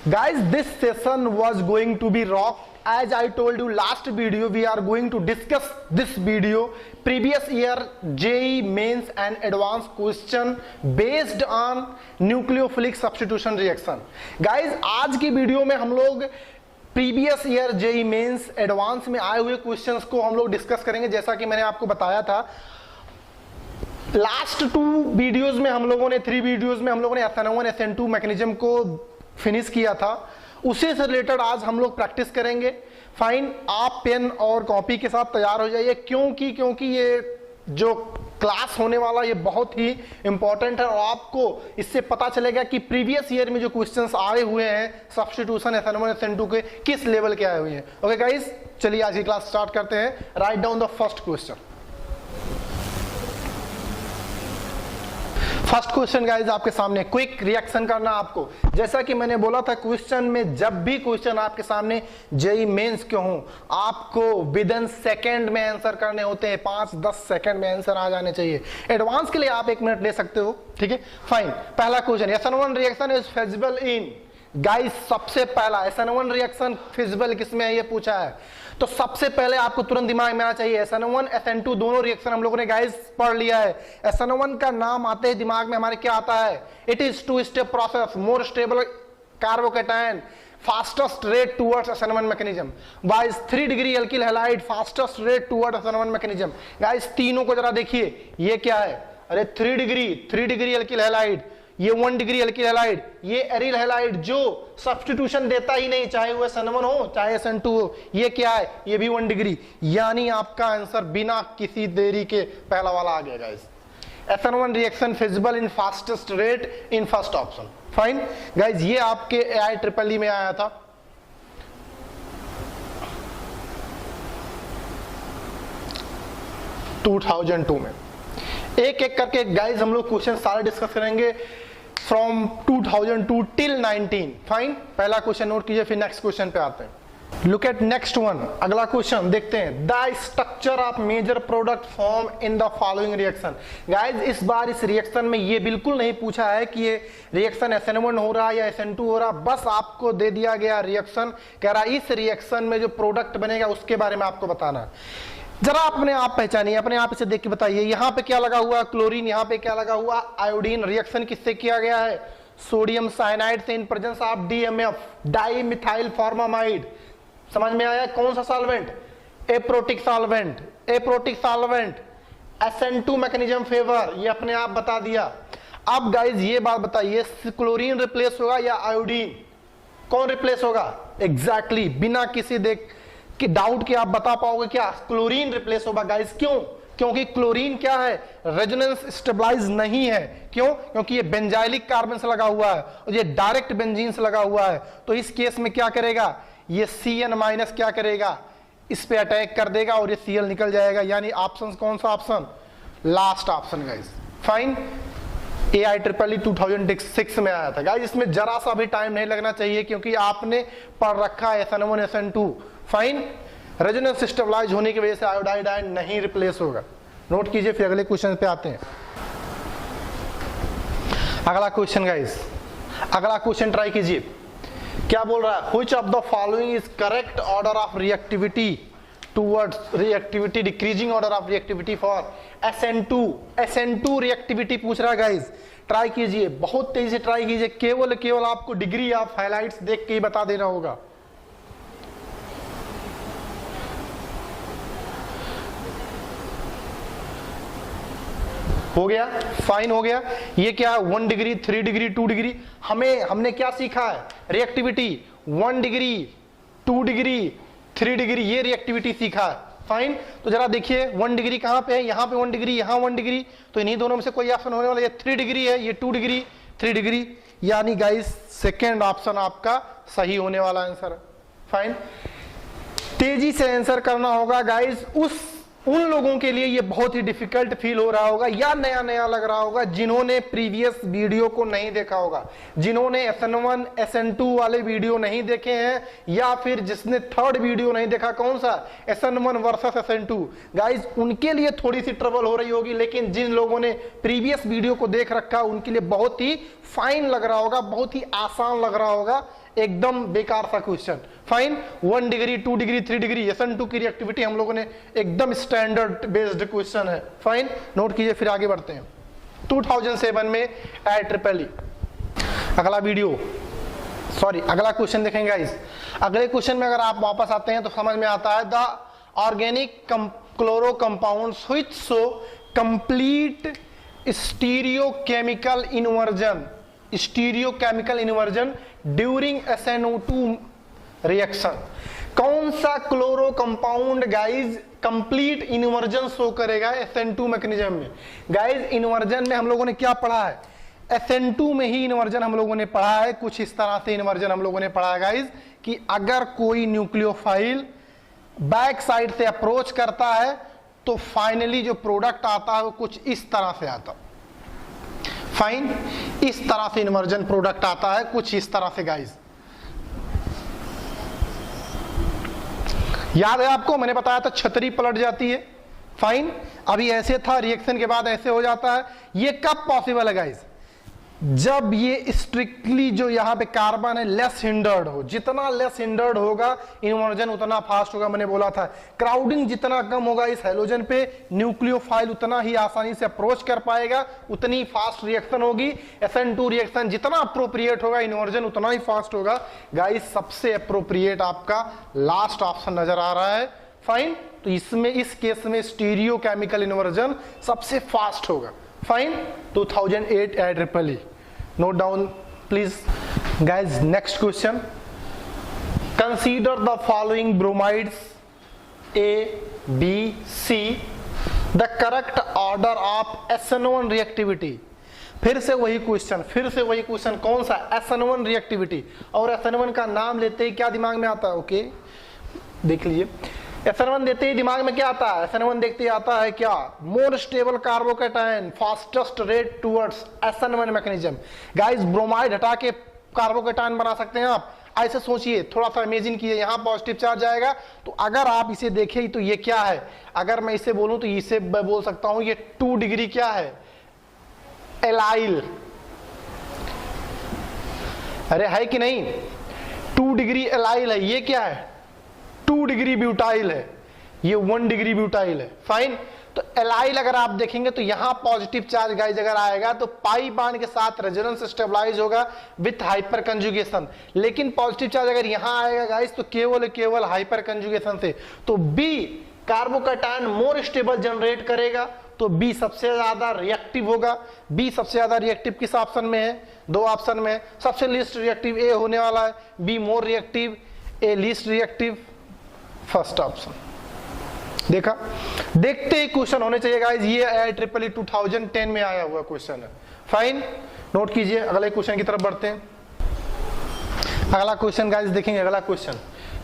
Guys, this session was going to be rock. As I told you last video, we are going to discuss this video previous year JEE mains and advanced question based on nucleophilic substitution reaction. Guys, आज की video में हम लोग previous year JEE mains advance में आए हुए questions को हम लोग डिस्कस करेंगे। जैसा कि मैंने आपको बताया था लास्ट थ्री वीडियोस में हम लोगों ने SN1 SN2 मैकेनिज्म को फिनिश किया था, उसी से रिलेटेड आज हम लोग प्रैक्टिस करेंगे। फाइन, आप पेन और कॉपी के साथ तैयार हो जाइए, क्योंकि ये जो क्लास होने वाला ये बहुत ही इंपॉर्टेंट है और आपको इससे पता चलेगा कि प्रीवियस ईयर में जो क्वेश्चंस आए हुए हैं सब्स्टिट्यूशन SN1 SN2 के किस लेवल के आए हुए हैं। ओके गाइस, चलिए आज की क्लास स्टार्ट करते हैं। Write down the first question. First question guys आपके सामने, क्विक रिएक्शन करना आपको। जैसा कि मैंने बोला था क्वेश्चन में, जब भी क्वेश्चन आपके सामने जेई मेंस के हों आपको विद इन सेकेंड में आंसर करने होते हैं, 5-10 सेकेंड में आंसर आ जाने चाहिए। एडवांस के लिए आप 1 मिनट ले सकते हो, ठीक है। फाइन, पहला question, SN1 reaction is feasible in. Guys सबसे पहला SN1 रिएक्शन फिजिबल किसमें है ये पूछा है, तो सबसे पहले आपको तुरंत दिमाग में आना चाहिए SN1 SN2 दोनों रिएक्शन हम लोगों ने गाइस पढ़ लिया है। SN1 का नाम आते ही दिमाग में हमारे क्या आता है, it is 2 step process, more stable carbocation, fastest rate towards SN1 mechanism. Guys 3 degree alkyl halide, fastest rate towards SN1 mechanism. Guys तीनों को जरा देखिए, ये क्या है, अरे 3 डिग्री एल्किल हैलाइड, ये 1 डिग्री एल्किल हैलाइड, ये एरिल हैलाइड जो सब्स्टिट्यूशन देता ही नहीं, चाहे वो SN1 हो चाहे SN2 हो। ये क्या है, ये भी 1 डिग्री, यानी आपका आंसर बिना किसी देरी के पहला वाला आ गया guys. SN1 reaction feasible in fastest rate in first option. Fine guys, ये आपके IEEE में आया था। (2002) में। एक एक करके गाइस हम लोग क्वेश्चन सारे डिस्कस करेंगे फ्रॉम 2002 टिल 19। फाइन, पहला क्वेश्चन नोट कीजिए, फिर नेक्स्ट क्वेश्चन पे आते हैं। लुक एट नेक्स्ट वन, अगला क्वेश्चन देखते हैं। The structure of major product form in the following reaction. Guys इस बार इस रिएक्शन में ये बिल्कुल नहीं पूछा है कि ये रिएक्शन SN1 हो रहा है या SN2 हो रहा, बस आपको दे दिया गया रिएक्शन, कह रहा इस रिएक्शन में जो प्रोडक्ट बनेगा उसके बारे में आपको बताना है। जरा अपने आप पहचानिए, अपने आप इसे देख के बताइए, यहाँ पे क्या लगा हुआ क्लोरीन, यहाँ पे क्या लगा हुआ आयोडीन। रिएक्शन किससे किया गया है, सोडियम साइनाइड से in presence of DMF, di methyl formamide. समझ में आया, कौन सा solvent, aprotic solvent, SN2 mechanism favour, ये अपने आप बता दिया। अब गाइज ये बात बताइए, क्लोरीन रिप्लेस होगा या आयोडीन, कौन रिप्लेस होगा? एग्जैक्टली, बिना किसी कि डाउट के आप बता पाओगे क्या, क्लोरीन रिप्लेस होगा गाइस। क्यों? क्योंकि क्लोरीन क्या है, रेजोनेंस स्टेबलाइज नहीं है। क्यों? क्योंकि ये बेंजाइलिक कार्बन से लगा हुआ है और ये डायरेक्ट बेंजीन से लगा हुआ है। तो इस केस में क्या करेगा, ये CN- क्या करेगा, इस पे अटैक कर देगा और ये Cl निकल जाएगा। यानी ऑप्शन कौन सा option, last option guys. Fine, IEEE 2006 में आया था गाइस। इसमें जरा सा भी टाइम नहीं लगना चाहिए क्योंकि आपने पढ़ रखा है SN1 SN2। Fine, resonance stabilise होने की वजह से आयोडाइड आयन नहीं रिप्लेस होगा। नोट कीजिए, फिर अगले क्वेश्चन पे आते हैं। अगला क्वेश्चन गाइस, अगला क्वेश्चन ट्राई कीजिए। क्या बोल रहा है, which of the following is correct order of reactivity towards reactivity, decreasing order of reactivity for SN2 reactivity पूछ रहा है गाइस। ट्राई कीजिए, बहुत तेजी से ट्राई कीजिए, केवल आपको डिग्री ऑफ हाइलाइट्स देख के ही बता देना होगा। हो गया, फाइन हो गया। ये क्या है, 1 डिग्री, 3 डिग्री, 2 डिग्री। हमने क्या सीखा है, रिएक्टिविटी 1 डिग्री, 2 डिग्री, 3 डिग्री, ये रिएक्टिविटी सीखा है। फाइन, तो जरा देखिए 1 डिग्री कहां पे है, यहाँ पे 1 डिग्री, यहाँ 1 डिग्री, तो इन्हीं दोनों में से कोई ऑप्शन होने वाला। ये 3 डिग्री है, ये 2 डिग्री, 3 डिग्री, यानी गाइस सेकेंड ऑप्शन आपका सही होने वाला आंसर है। फाइन, तेजी से आंसर करना होगा गाइस। उन लोगों के लिए ये बहुत ही डिफिकल्ट फील हो रहा होगा या नया लग रहा होगा जिन्होंने प्रीवियस वीडियो को नहीं देखा होगा, जिन्होंने SN1 SN2 वाले वीडियो नहीं देखे हैं, या फिर जिसने थर्ड वीडियो नहीं देखा, कौन सा, SN1 वर्सेस SN2। गाइज उनके लिए थोड़ी सी ट्रबल हो रही होगी, लेकिन जिन लोगों ने प्रीवियस वीडियो को देख रखा उनके लिए बहुत ही फाइन लग रहा होगा, बहुत ही आसान लग रहा होगा। एकदम बेकार सा question. Fine, 1 degree 2 degree 3 degree SN2 की रिएक्टिविटी हम लोगों ने एकदम स्टैंडर्ड बेस्ड क्वेश्चन है। फाइन, नोट कीजिए, फिर आगे बढ़ते हैं। 2007 में IEEE अगला क्वेश्चन देखेंगे गाइस। अगले क्वेश्चन में अगर आप वापस आते हैं तो समझ में आता है, the organic chloro compounds which show complete stereochemical inversion during SNO2 reaction. कौन सा chloro compound guys complete inversion show करेगा SN2 मैकेनिज्म में? गाइज इन्वर्जन में हम लोगों ने क्या पढ़ा है? SN2 में ही इन्वर्जन हम लोगों ने पढ़ा है। कुछ इस तरह से इन्वर्जन हम लोगों ने पढ़ा है गाइज कि अगर कोई न्यूक्लियोफाइल बैक साइड से अप्रोच करता है तो फाइनली जो प्रोडक्ट आता है वो कुछ इस तरह से आता है। फाइन, इस तरह से इन्वर्जन प्रोडक्ट आता है, कुछ इस तरह से गाइज। याद है आपको, मैंने बताया था छतरी पलट जाती है। फाइन, अभी ऐसे था, रिएक्शन के बाद ऐसे हो जाता है। ये कब पॉसिबल है गाइज? जब ये स्ट्रिक्टली जो यहाँ पे कार्बन है लेस हिंडर्ड हो। जितना लेस हिंडर्ड होगा इन्वर्जन उतना फास्ट होगा। मैंने बोला था क्राउडिंग जितना कम होगा इस हैलोजन पे, न्यूक्लियोफाइल उतना ही आसानी से अप्रोच कर पाएगा, उतनी फास्ट रिएक्शन होगी। SN2 रिएक्शन जितना अप्रोप्रिएट होगा इन्वर्जन उतना ही फास्ट होगा। गाइस सबसे अप्रोप्रिएट आपका लास्ट ऑप्शन नजर आ रहा है। फाइन, तो इसमें इस केस में स्टीरियो केमिकल इन्वर्जन सबसे फास्ट होगा। Fine, 2008 IEEE। Note down please guys. Next question, consider the following bromides A, B, C the correct order of SN1 reactivity. फिर से वही क्वेश्चन, कौन सा? SN1 reactivity. और SN1 का नाम लेते ही क्या दिमाग में आता है? ओके देख लीजिए, SN1 देते ही दिमाग में क्या आता है? SN1 देखते ही आता है क्या? More stable carbocation, fastest rate towards SN1 mechanism. Guys bromide हटा के कार्बोकेटायन बना सकते हैं आप। ऐसे सोचिए, थोड़ा सा इमेजिन कीजिए, यहाँ पॉजिटिव चार्ज आएगा तो अगर आप इसे देखें तो ये क्या है? अगर मैं इसे बोलूं तो इसे मैं बोल सकता हूं ये 2 डिग्री क्या है? एलाइल। अरे है कि नहीं? 2 डिग्री एलाइल है। ये क्या है? 2 डिग्री ब्यूटाइल है। ये 1 डिग्री ब्यूटाइल है। फाइन, तो एलाइल अगर आप देखेंगे तो यहां पॉजिटिव चार्ज गाइज अगर आएगा तो पाई बांड के साथ रेजोनेंस स्टेबलाइज होगा विथ हाइपर कंजुगेशन। लेकिन पॉजिटिव चार्ज अगर यहां आएगा गाइज तो केवल हाइपर कंजुगेशन से। तो B carbocation more stable generate करेगा, तो बी सबसे ज्यादा रिएक्टिव होगा। बी सबसे ज्यादा रिएक्टिव किस ऑप्शन में है? 2 ऑप्शन में। सबसे लीस्ट रिएक्टिव ए होने वाला है, be more reactive, A least reactive, first option. देखा, देखते ही क्वेश्चन होने चाहिए गाइस। ये IEEE 2010 में आया हुआ क्वेश्चन है। फाइन, नोट कीजिए, अगले क्वेश्चन की तरफ बढ़ते हैं। अगला क्वेश्चन गाइस देखेंगे। अगला क्वेश्चन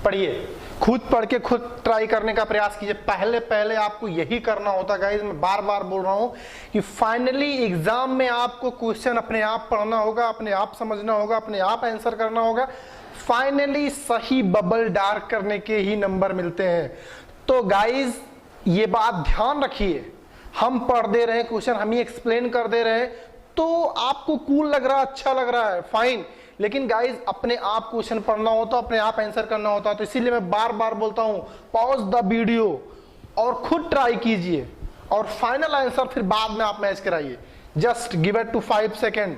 पढ़िए, खुद पढ़ के खुद ट्राई करने का प्रयास कीजिए। पहले आपको यही करना होता गाइस। मैं बार बार बोल रहा हूं कि फाइनली एग्जाम में आपको क्वेश्चन अपने आप पढ़ना होगा, अपने आप समझना होगा, अपने आप आंसर करना होगा। फाइनली सही बबल डार्क करने के ही नंबर मिलते हैं। तो गाइज ये बात ध्यान रखिए, हम पढ़ दे रहे हैं क्वेश्चन, हम ही एक्सप्लेन कर दे रहे हैं तो आपको कूल लग रहा है, अच्छा लग रहा है, फाइन। लेकिन गाइज अपने आप क्वेश्चन पढ़ना होता, अपने आप आंसर करना होता। तो इसीलिए मैं बार बार बोलता हूं, पॉज द वीडियो और खुद ट्राई कीजिए और फाइनल आंसर फिर बाद में आप मैच कराइए। Just give it to 5 second.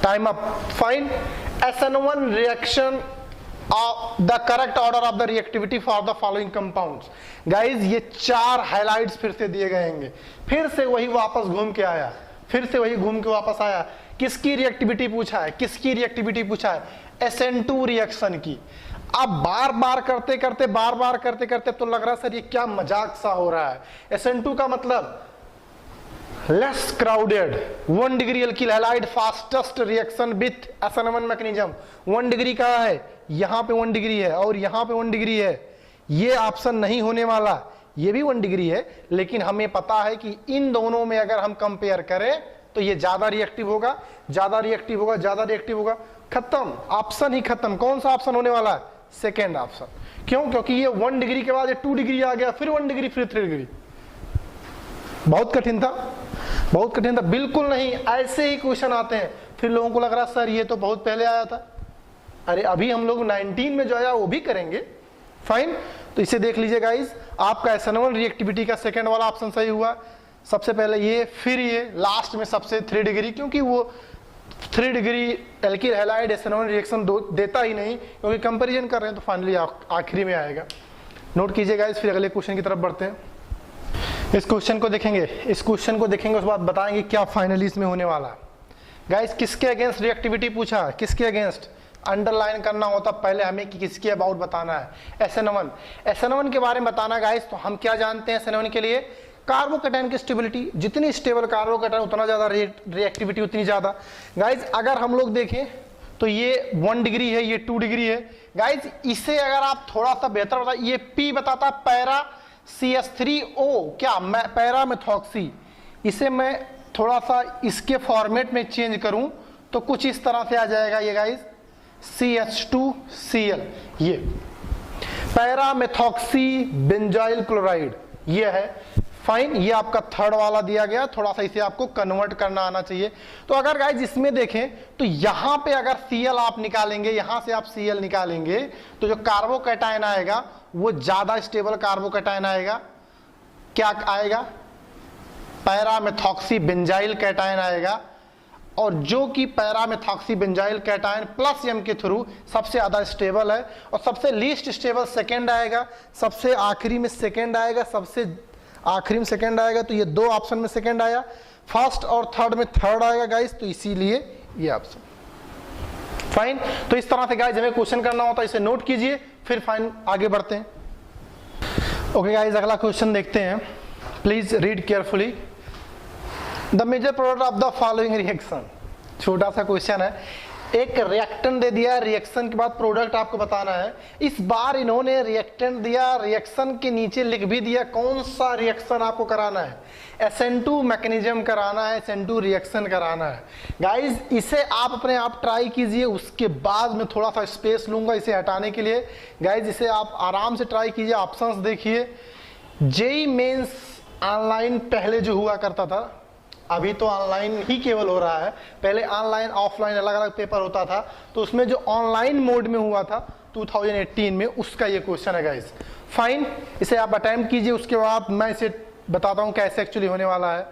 Time up. Fine, SN1 reaction the correct order of the reactivity for the following compounds. Guys ये 4 हाइलाइट्स फिर से दिए गए हैं। फिर से वही वापस घूम के आया, किसकी रिएक्टिविटी पूछा है? SN2 रिएक्शन की। अब बार बार करते करते तो लग रहा सर ये क्या मजाक सा हो रहा है। SN2 का मतलब less crowded, 1 degree alkyl halide, fastest reaction with SN1 mechanism. 1 degree का है, यहां पे 1 डिग्री है और यहां पे 1 डिग्री है। ये ऑप्शन नहीं होने वाला, ये भी 1 डिग्री है। लेकिन हमें पता है कि इन दोनों में अगर हम कंपेयर करें तो ये ज्यादा रिएक्टिव होगा, खत्म, ऑप्शन ही खत्म। कौन सा ऑप्शन होने वाला है? Second option. क्यों? क्योंकि ये 1 डिग्री के बाद ये 2 डिग्री आ गया, फिर 1 डिग्री, फिर 3 डिग्री। बहुत कठिन था। बिल्कुल नहीं, ऐसे ही क्वेश्चन आते हैं। फिर लोगों को लग रहा सर ये तो बहुत पहले आया था। अरे अभी हम लोग 19 में जो आया वो भी करेंगे। फाइन, तो इसे देख लीजिए गाइज, आपका SN1 रिएक्टिविटी का सेकंड वाला ऑप्शन सही हुआ। सबसे पहले ये, फिर ये, लास्ट में सबसे 3 डिग्री, क्योंकि वो 3 degree alkyl halide SN1 reaction देता ही नहीं, क्योंकि कंपैरिजन कर रहे हैं, तो फाइनली आखिरी में आएगा। नोट कीजिए गाइज, फिर अगले क्वेश्चन की तरफ बढ़ते हैं। इस क्वेश्चन को देखेंगे, उसके बाद बताएंगे क्या फाइनली इसमें होने वाला है। गाइज किसके अगेंस्ट रिएक्टिविटी पूछा, किसके अगेंस्ट अंडरलाइन करना होता पहले हमें कि किसके अबाउट बताना है। SN1 के बारे में बताना गाइज। तो हम क्या जानते हैं SN1 के लिए, कार्बोकैटायन की स्टेबिलिटी, जितनी स्टेबल कार्बोकैटायन उतना ज्यादा रिएक्टिविटी उतनी ज्यादा। गाइज अगर हम लोग देखें तो ये 1 डिग्री है, ये 2 डिग्री है। गाइज इसे अगर आप थोड़ा सा बेहतर बता, ये P बताता पैरा CH3O, क्या पैरा मेथॉक्सी। इसे मैं थोड़ा सा इसके फॉर्मेट में चेंज करूं तो कुछ इस तरह से आ जाएगा ये गाइज, CH2Cl, ये पैरा मेथॉक्सी बेंजाइल क्लोराइड ये है। फाइन, ये आपका थर्ड वाला दिया गया, थोड़ा सा इसे आपको कन्वर्ट करना आना चाहिए। तो अगर गाइज इसमें देखें तो यहां पे अगर Cl आप निकालेंगे, यहां से आप Cl निकालेंगे, तो जो कार्बोकैटायन आएगा वो ज्यादा स्टेबल कार्बोकैटायन आएगा। क्या आएगा, पैरामेथॉक्सी बेंजाइल कैटायन आएगा, और जो कि पैरामेथॉक्सी बेंजाइल कैटायन प्लस M के थ्रू सबसे ज्यादा स्टेबल है, और सबसे लीस्ट स्टेबल सेकेंड आएगा, सबसे आखिरी में सेकेंड आएगा, सबसे आखिरी में सेकेंड आएगा। तो ये 2 ऑप्शन में सेकेंड आया, फर्स्ट और थर्ड में थर्ड आएगा गाइस, तो इसीलिए ये ऑप्शन। फाइन, तो इस तरह से गाइस हमें क्वेश्चन करना होता है, इसे नोट कीजिए, फिर फाइन आगे बढ़ते हैं। ओके गाइस, अगला क्वेश्चन देखते हैं, please read carefully. The major product of the following reaction, छोटा सा क्वेश्चन है, एक रिएक्टेंट दे दिया, रिएक्शन के बाद प्रोडक्ट आपको बताना है। इस बार इन्होंने रिएक्टेंट दिया, रिएक्शन के नीचे लिख भी दिया कौन सा रिएक्शन आपको कराना है, SN2 मैकेनिज्म कराना है, SN2 रिएक्शन कराना है। गाइज इसे आप अपने आप ट्राई कीजिए, उसके बाद मैं थोड़ा सा स्पेस लूंगा इसे हटाने के लिए। गाइज इसे आप आराम से ट्राई कीजिए, ऑप्शंस देखिए। जेईई मेंस ऑनलाइन पहले जो हुआ करता था, अभी तो ऑनलाइन ही केवल हो रहा है, पहले ऑनलाइन ऑफलाइन अलग अलग पेपर होता था, तो उसमें जो ऑनलाइन मोड में हुआ था 2018 में, उसका ये क्वेश्चन है गाइस। फाइन, इसे आप अटेम्प्ट कीजिए, उसके बाद मैं इसे बताता हूं कैसे एक्चुअली होने वाला है।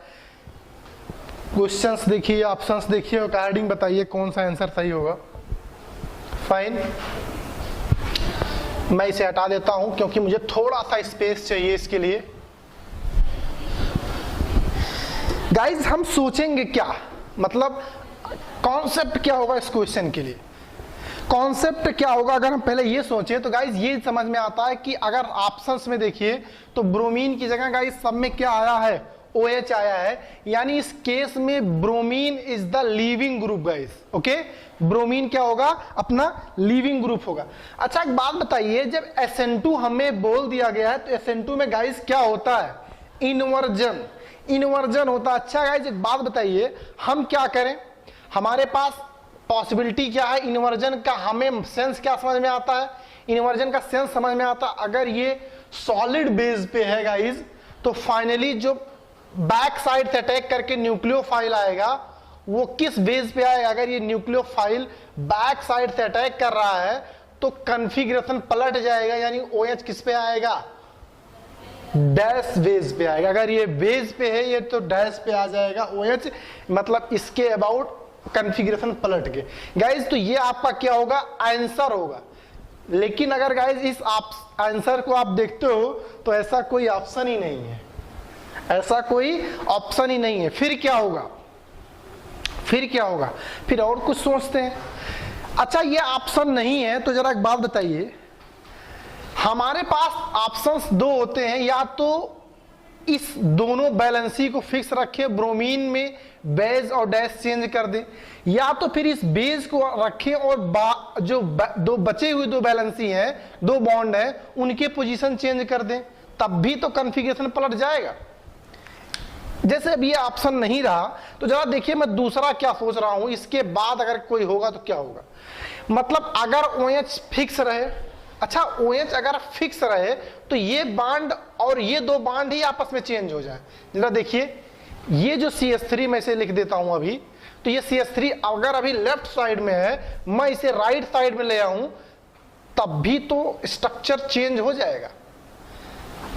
क्वेश्चंस देखिए, ऑप्शंस देखिए, और अकॉर्डिंग बताइए कौन सा आंसर सही होगा। फाइन, मैं इसे हटा देता हूं क्योंकि मुझे थोड़ा सा स्पेस चाहिए इसके लिए। गाइज हम सोचेंगे क्या, मतलब कॉन्सेप्ट क्या होगा इस क्वेश्चन के लिए, कॉन्सेप्ट क्या होगा अगर हम पहले ये सोचें। तो गाइज ये समझ में आता है कि अगर ऑप्शंस में देखिए तो ब्रोमीन की जगह गाइज सब में क्या आया है, OH आया है, यानी इस केस में bromine is the leaving group guys. Okay, bromine क्या होगा, अपना लीविंग ग्रुप होगा। अच्छा एक बात बताइए, जब SN2 हमें बोल दिया गया है तो SN2 में गाइज क्या होता है, इन्वर्जन होता है। अच्छा गाइज एक बात बताइए, हम क्या करें, हमारे पास पॉसिबिलिटी क्या है इन्वर्जन का, हमें सेंस क्या समझ में आता है, इन्वर्जन का सेंस समझ में आता है। अगर ये सॉलिड बेस पे है गाइज, तो फाइनली जो बैक साइड से अटैक करके न्यूक्लियोफाइल आएगा वो किस बेस पे आएगा, अगर ये न्यूक्लियोफाइल बैक साइड से अटैक कर रहा है तो कन्फिग्रेशन पलट जाएगा, यानी OH किस पे आएगा, डैश बेस पे आएगा। अगर ये बेस पे है ये तो डैश पे आ जाएगा OH, मतलब इसके अबाउट कॉन्फ़िगरेशन पलट के। गाइज तो ये आपका क्या होगा, आंसर होगा। लेकिन अगर गाइज इस आंसर को आप देखते हो तो ऐसा कोई ऑप्शन ही नहीं है, ऐसा कोई ऑप्शन ही नहीं है। फिर क्या होगा, फिर और कुछ सोचते हैं। अच्छा ये ऑप्शन नहीं है तो जरा एक बात बताइए, हमारे पास ऑप्शंस 2 होते हैं, या तो इस दोनों बैलेंसी को फिक्स रखे, ब्रोमीन में बेस और डैश चेंज कर दें, या तो फिर इस बेस को रखें और जो दो बचे हुए 2 बैलेंसी हैं, 2 बॉन्ड हैं, उनके पोजीशन चेंज कर दें, तब भी तो कॉन्फ़िगरेशन पलट जाएगा। जैसे अब ये ऑप्शन नहीं रहा तो जरा देखिए मैं दूसरा क्या सोच रहा हूं, इसके बाद अगर कोई होगा तो क्या होगा, मतलब अगर OH फिक्स रहे। अच्छा OH अगर फिक्स रहे तो ये बांड और ये 2 बांड ही आपस में चेंज हो जाए। जरा देखिए, ये जो CH3 मैं इसे लिख देता हूं अभी, तो ये CH3 अगर अभी लेफ्ट साइड में है, मैं इसे राइट साइड में ले आऊं तब भी तो स्ट्रक्चर चेंज हो जाएगा।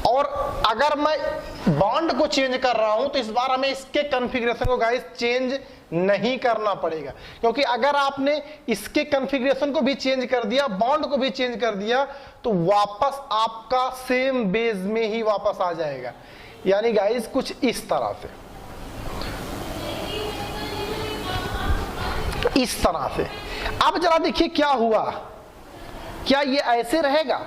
और अगर मैं बॉन्ड को चेंज कर रहा हूं तो इस बार हमें इसके कॉन्फ़िगरेशन को गाइस चेंज नहीं करना पड़ेगा, क्योंकि अगर आपने इसके कॉन्फ़िगरेशन को भी चेंज कर दिया, बॉन्ड को भी चेंज कर दिया, तो वापस आपका सेम बेस में ही वापस आ जाएगा। यानी गाइस कुछ इस तरह से, इस तरह से। अब जरा देखिए क्या हुआ, क्या ये ऐसे रहेगा?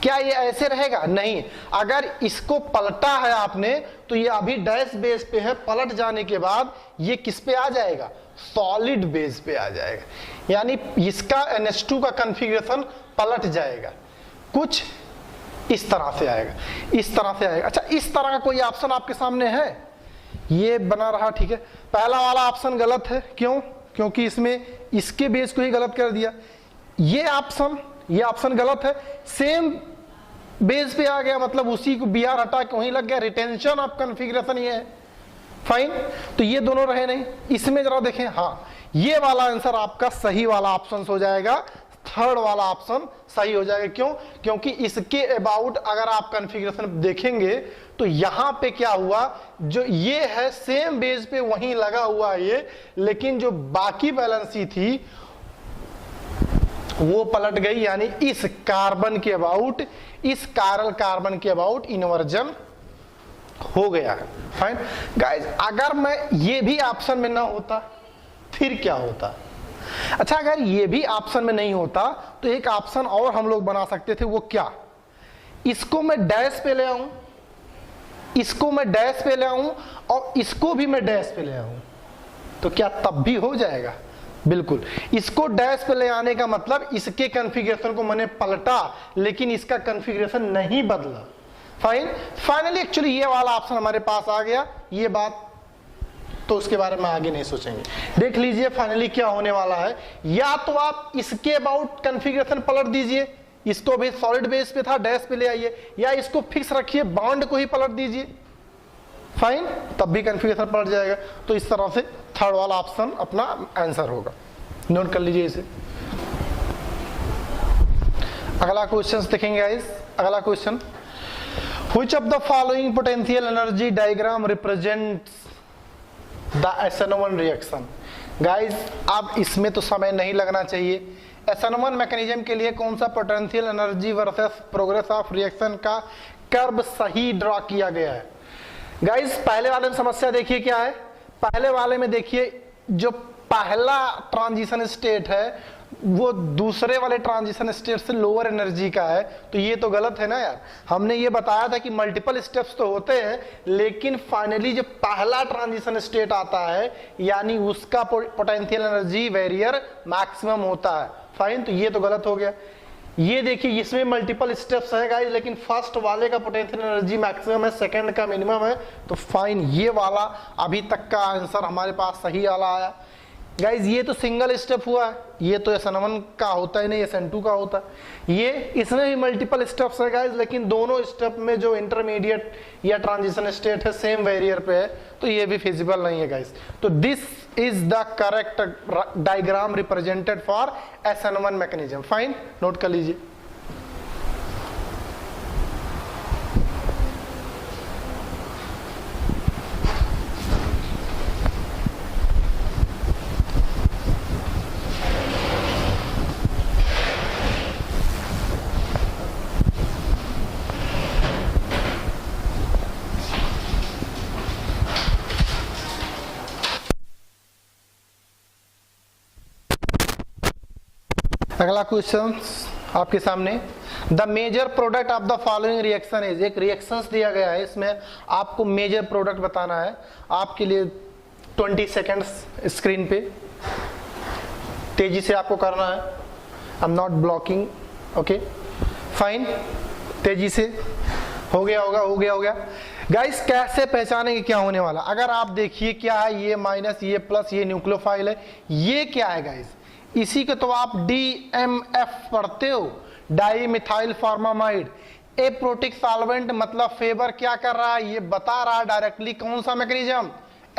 क्या ये ऐसे रहेगा? नहीं। अगर इसको पलटा है आपने तो ये अभी डैश बेस पे है, पलट जाने के बाद ये किस पे आ जाएगा? सॉलिड बेस पे आ जाएगा। यानी इसका NH2 का कॉन्फ़िगरेशन पलट जाएगा, कुछ इस तरह से आएगा, इस तरह से आएगा। अच्छा, इस तरह का कोई ऑप्शन आपके सामने है? ये बना रहा, ठीक है। पहला वाला ऑप्शन गलत है, क्यों? क्योंकि इसमें इसके बेस को ही गलत कर दिया। ये ऑप्शन गलत है, सेम बेस पे आ गया, मतलब उसी को BR हटा के वहीं लग गया, रिटेंशन ऑफ कॉन्फ़िगरेशन ये है। फाइन, तो ये दोनों रहे नहीं। इसमें जरा देखें, हाँ ये वाला आंसर आपका सही वाला ऑप्शन हो जाएगा, थर्ड वाला ऑप्शन सही हो जाएगा। क्यों? क्योंकि इसके अबाउट अगर आप कॉन्फ़िगरेशन देखेंगे तो यहां पे क्या हुआ, जो ये है सेम बेस पे वहीं लगा हुआ है ये, लेकिन जो बाकी बैलेंसी थी वो पलट गई। यानी इस कार्बन के अबाउट, इस कायरल कार्बन के अबाउट इन्वर्जन हो गया है। फाइन गाइस, अगर मैं ये भी ऑप्शन में ना होता फिर क्या होता? अच्छा, अगर ये भी ऑप्शन में नहीं होता तो एक ऑप्शन और हम लोग बना सकते थे। वो क्या? इसको मैं डैश पे ले आऊं, इसको मैं डैश पे ले आऊं और इसको भी मैं डैश पे ले आऊं, तो क्या तब भी हो जाएगा? बिल्कुल। इसको डैश पे ले आने का मतलब इसके कॉन्फ़िगरेशन को मैंने पलटा, लेकिन इसका कॉन्फ़िगरेशन नहीं बदला। फाइन, फाइनली एक्चुअली ये वाला ऑप्शन हमारे पास आ गया। ये बात तो उसके बारे में आगे नहीं सोचेंगे। देख लीजिए फाइनली क्या होने वाला है। या तो आप इसके अबाउट कॉन्फ़िगरेशन पलट दीजिए, इसको भी सॉलिड बेस पे था, डैश पे ले आइए, या इसको फिक्स रखिए, बॉन्ड को ही पलट दीजिए। फाइन, तब भी कॉन्फ़िगरेशन पलट जाएगा। तो इस तरह से थर्ड वाला ऑप्शन अपना आंसर होगा। नोट कर लीजिए इसे। अगला क्वेश्चन देखेंगे गाइस। अगला question, which of the following potential energy diagram represents the SN1 reaction? Guys, अब इसमें तो समय नहीं लगना चाहिए। SN1 मैकेनिज्म के लिए कौन सा potential energy versus progress of reaction का कर्व सही ड्रॉ किया गया है? गाइस, पहले वाले में समस्या देखिए क्या है। पहले वाले में देखिए जो पहला ट्रांजिशन स्टेट है वो दूसरे वाले ट्रांजिशन स्टेट से लोअर एनर्जी का है, तो ये तो गलत है ना यार। हमने ये बताया था कि मल्टीपल स्टेप्स तो होते हैं, लेकिन फाइनली जो पहला ट्रांजिशन स्टेट आता है यानी उसका पोटेंशियल एनर्जी वेरियर मैक्सिमम होता है। फाइन, तो ये तो गलत हो गया। ये देखिए इसमें मल्टीपल स्टेप्स है गाइस, लेकिन फर्स्ट वाले का पोटेंशियल एनर्जी मैक्सिमम है, सेकंड का मिनिमम है। तो फाइन, ये वाला अभी तक का आंसर हमारे पास सही वाला आया। गाइज, ये तो सिंगल स्टेप हुआ है, ये तो SN1 का होता ही नहीं, SN2 का होता है। ये इसमें भी मल्टीपल स्टेप्स है गाइज, लेकिन दोनों स्टेप में जो इंटरमीडिएट या ट्रांजिशन स्टेट है सेम वेरियर पे है, तो ये भी फिजिबल नहीं है गाइज। तो this is the correct diagram represented for SN1 mechanism. Fine, note कर लीजिए। अगला क्वेश्चन आपके सामने, the major product of the following reaction is. एक रिएक्शंस दिया गया है, इसमें आपको मेजर प्रोडक्ट बताना है। आपके लिए 20 सेकेंड्स स्क्रीन पे, तेजी से आपको करना है। I am not blocking, okay fine, तेजी से। हो गया होगा, हो गया हो गया। गाइस, कैसे पहचानेंगे क्या होने वाला? अगर आप देखिए क्या है, ये माइनस, ये प्लस, ये न्यूक्लियोफाइल है, ये क्या है गाइस? इसी को तो आप DMF पढ़ते हो, di methyl formamide. Aprotic solvent मतलब फेवर क्या कर रहा है, ये बता रहा है डायरेक्टली। कौन सा mechanism?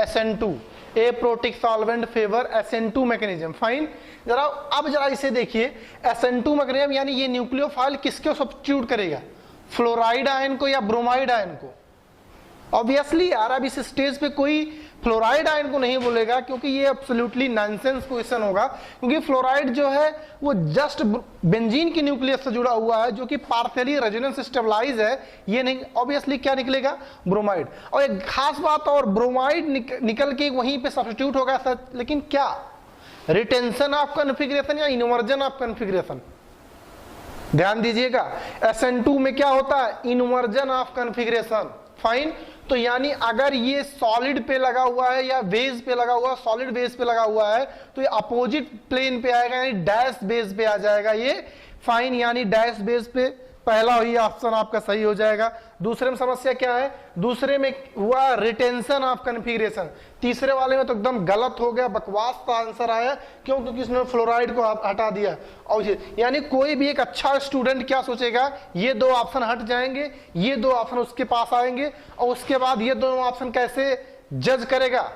SN2। A protic solvent favour SN2 mechanism. Fine, जरा इसे देखिए, SN2 मैकेनिज्म यानी ये न्यूक्लियोफाइल किसको सब्स्टिट्यूट करेगा, फ्लोराइड आयन को या ब्रोमाइड आयन को। ऑब्वियसली यार अब इस स्टेज पे कोई फ्लोराइड आयन को नहीं बोलेगा, क्योंकि ये एब्सोल्युटली नॉनसेंस क्वेश्चन होगा, क्योंकि फ्लोराइड जो है वो जस्ट बेंजीन की न्यूक्लियस से जुड़ा हुआ है, जो कि पार्शियली रेजोनेंस स्टेबलाइज है। ये नहीं, ऑब्वियसली क्या निकलेगा, ब्रोमाइड। और एक खास बात और, ब्रोमाइड निकल के वहीं पे सब्स्टिट्यूट होगा सर, लेकिन क्या रिटेंशन ऑफ कॉन्फ़िगरेशन या इन्वर्जन ऑफ कॉन्फ़िगरेशन? ध्यान दीजिएगा, SN2 में क्या होता है, इन्वर्जन ऑफ कॉन्फ़िगरेशन। फाइन, तो यानी अगर ये सॉलिड पे लगा हुआ है या बेस पे लगा हुआ, सॉलिड बेस पे लगा हुआ है, तो ये अपोजिट प्लेन पे आएगा, यानी डैश बेस पे आ जाएगा ये। फाइन, यानी डैश बेस पे पहला ही ऑप्शन आपका सही हो जाएगा। दूसरे में समस्या क्या है, दूसरे में हुआ रिटेंशन ऑफ कॉन्फ़िगरेशन, तीसरे वाले में तो एकदम गलत हो गया, बकवास का आंसर आया। क्यों? क्योंकि इसने फ्लोराइड को हटा दिया। और यानी कोई भी एक अच्छा स्टूडेंट क्या सोचेगा, ये दो ऑप्शन हट जाएंगे, ये दो ऑप्शन उसके पास आएंगे, और उसके बाद ये दोनों ऑप्शन कैसे जज करेगा,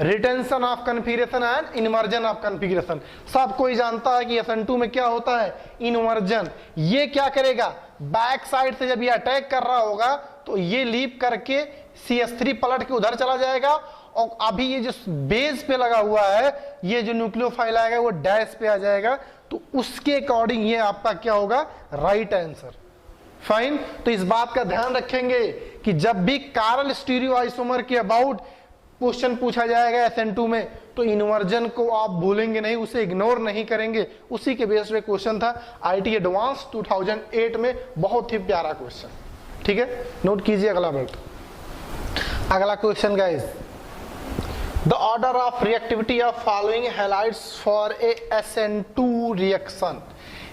retention of configuration and inversion of configuration. सब कोई जानता है कि SN2 में क्या होता है, इन्वर्जन। ये क्या करेगा, बैक साइड से जब ये अटैक कर रहा होगा तो ये लीप करके CH3 पलट के उधर चला जाएगा, और अभी ये जो बेस पे लगा हुआ है, ये जो न्यूक्लियोफाइल आएगा वो डैश पे आ जाएगा। तो उसके अकॉर्डिंग ये आपका क्या होगा, राइट आंसर। फाइन, तो इस बात का ध्यान रखेंगे कि जब भी कारल स्टीरियोआइसोमर के अबाउट क्वेश्चन पूछा जाएगा SN2 में, तो इन्वर्जन को आप भूलेंगे नहीं, उसे इग्नोर नहीं करेंगे। उसी के बेस पे क्वेश्चन था IIT एडवांस 2008 में, बहुत ही प्यारा क्वेश्चन। ठीक है, नोट कीजिए अगला वर्ड। अगला question guys, the order of reactivity of following halides for a SN2 reaction.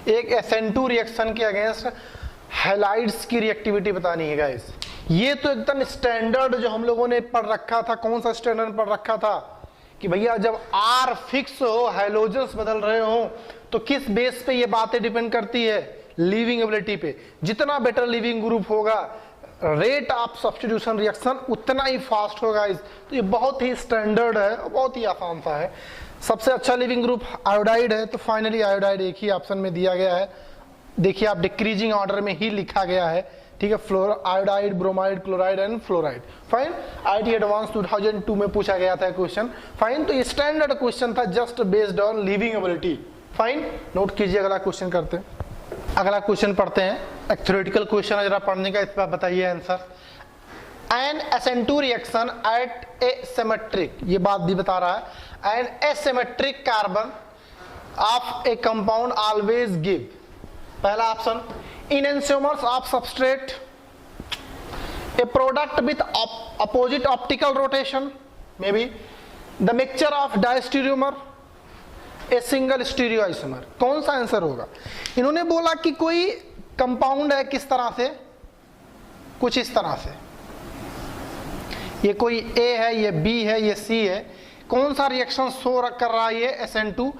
एक SN2 रिएक्शन के अगेंस्ट हैलाइड्स की रिएक्टिविटी बतानी है गाइस। ये तो एकदम स्टैंडर्ड जो हम लोगों ने पढ़ रखा था, कौन सा स्टैंडर्ड पढ़ रखा था कि भैया जब R फिक्स हो, हाइड्रोजन्स बदल रहे हो, तो किस बेस पे ये बातें डिपेंड करती है, लीविंग एबिलिटी पे। जितना बेटर लीविंग ग्रुप होगा, रेट ऑफ सब्स्टिट्यूशन रिएक्शन उतना ही फास्ट होगा। तो ये बहुत ही स्टैंडर्ड है, बहुत ही आसान सा है। सबसे अच्छा लिविंग ग्रुप आयोडाइड है, तो फाइनली आयोडाइड एक ही ऑप्शन में दिया गया है। देखिए आप डिक्रीजिंग ऑर्डर में ही लिखा गया है। ठीक है, iodide, bromide, chloride and fluoride. Fine, IIT advance 2002 में पूछा गया था क्वेश्चन। फाइन, तो ये स्टैंडर्ड क्वेश्चन था, just based on living ability. Fine, note कीजिए, अगला क्वेश्चन करते हैं। अगला क्वेश्चन पढ़ते हैं, एक थ्योरेटिकल क्वेश्चन है, जरा पढ़ने का, इस पर बताइए answer. An SN2 reaction at a symmetric, ये बात भी बता रहा है, an asymmetric carbon of a compound always give. पहला option, enantiomers of substrate, a product with opposite optical rotation, maybe the mixture of diastereomer, a single stereoisomer। कौन सा answer होगा? इन्होंने बोला कि कोई कंपाउंड है, किस तरह से, कुछ इस तरह से, ये कोई A है, ये B है, ये C है। कौन सा रिएक्शन शो कर रहा है ये SN2?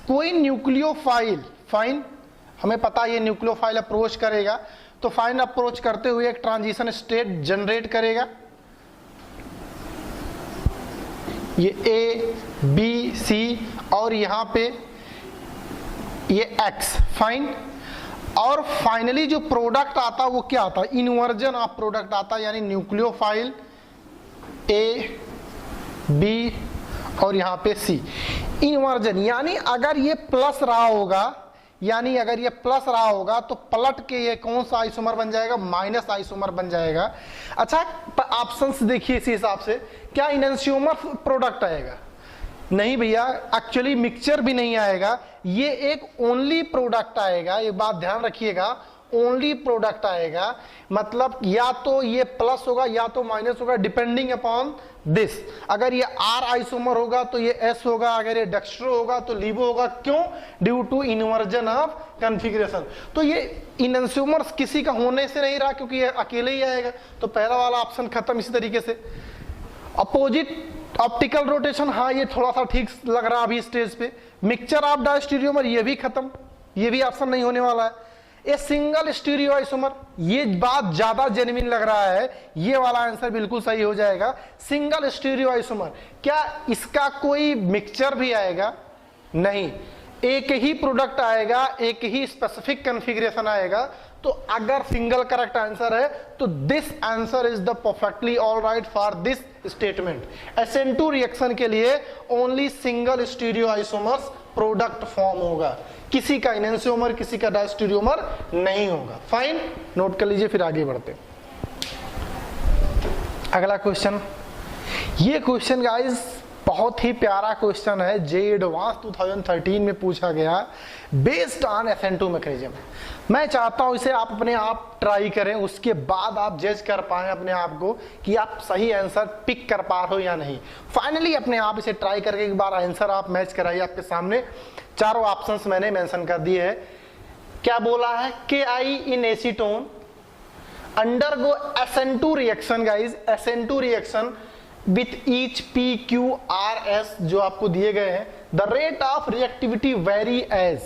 कोई न्यूक्लियोफाइल, फाइन, हमें पता है ये न्यूक्लियोफाइल अप्रोच करेगा, तो फाइन अप्रोच करते हुए एक ट्रांजिशन स्टेट जनरेट करेगा। ये A, B, C और यहां पे ये X। फाइन, और फाइनली जो प्रोडक्ट आता है वो क्या आता है, इन्वर्जन ऑफ प्रोडक्ट आता है, यानी न्यूक्लियोफाइल A, B और यहां पे C। इन्वर्जन यानी अगर ये प्लस रहा होगा, यानी अगर ये प्लस रहा होगा तो पलट के ये कौन सा आइसोमर बन जाएगा, माइनस आइसोमर बन जाएगा। अच्छा, ऑप्शंस देखिए इसी हिसाब से, क्या इनएंशियोमर प्रोडक्ट आएगा? नहीं भैया, एक्चुअली मिक्सचर भी नहीं आएगा, ये एक ओनली प्रोडक्ट आएगा। ये बात ध्यान रखिएगा, ओनली प्रोडक्ट आएगा, मतलब या तो ये प्लस होगा या तो माइनस होगा, डिपेंडिंग अपॉन दिस। अगर ये R आइसोमर होगा तो ये S होगा, अगर ये डेक्स्ट्रो होगा तो लिबो होगा। क्यों? Due to inversion of configuration. तो ये इनएंशियोमर्स किसी का होने से नहीं रहा, क्योंकि ये अकेले ही आएगा, तो पहला वाला ऑप्शन खत्म। इसी तरीके से अपोजिट ऑप्टिकल रोटेशन, हाँ ये थोड़ा सा ठीक लग रहा अभी स्टेज पे। मिक्सचर ऑफ डायस्टीरियोमर, ये भी खत्म, ये भी ऑप्शन नहीं होने वाला है। ए सिंगल स्टीरियो आइसोमर, ये बात ज्यादा जेन्युइन लग रहा है, ये वाला आंसर बिल्कुल सही हो जाएगा। सिंगल स्टीरियो आइसोमर, क्या इसका कोई मिक्सचर भी आएगा? नहीं, एक ही प्रोडक्ट आएगा, एक ही स्पेसिफिक कॉन्फ़िगरेशन आएगा। तो अगर सिंगल करेक्ट आंसर है तो this answer is the perfectly all right for this statement. SN2 reaction के लिए only single stereo isomers product form होगा, किसी का इनेंसियोमर, किसी का डायस्टीरियोमर नहीं होगा। फाइन, नोट कर लीजिए, फिर आगे बढ़ते। अगला क्वेश्चन, ये क्वेश्चन गाइस बहुत ही प्यारा क्वेश्चन है, जे एडवांस 2013 में पूछा गया बेस्ड ऑन SN2 मैकेनिज्म। मैं चाहता हूं इसे आप अपने आप ट्राई करें, उसके बाद आप जज कर पाए अपने आप को कि आप सही आंसर पिक कर पा रहे हो या नहीं। फाइनली अपने आप इसे ट्राई करके एक बार आंसर आप मैच कराइए। आपके सामने चारों ऑप्शंस मैंने मेंशन कर दिए हैं। क्या बोला है? KI in acetone undergo SN2 reaction guys, SN2 reaction with each PQRS जो आपको दिए गए हैं। The rate of reactivity vary as,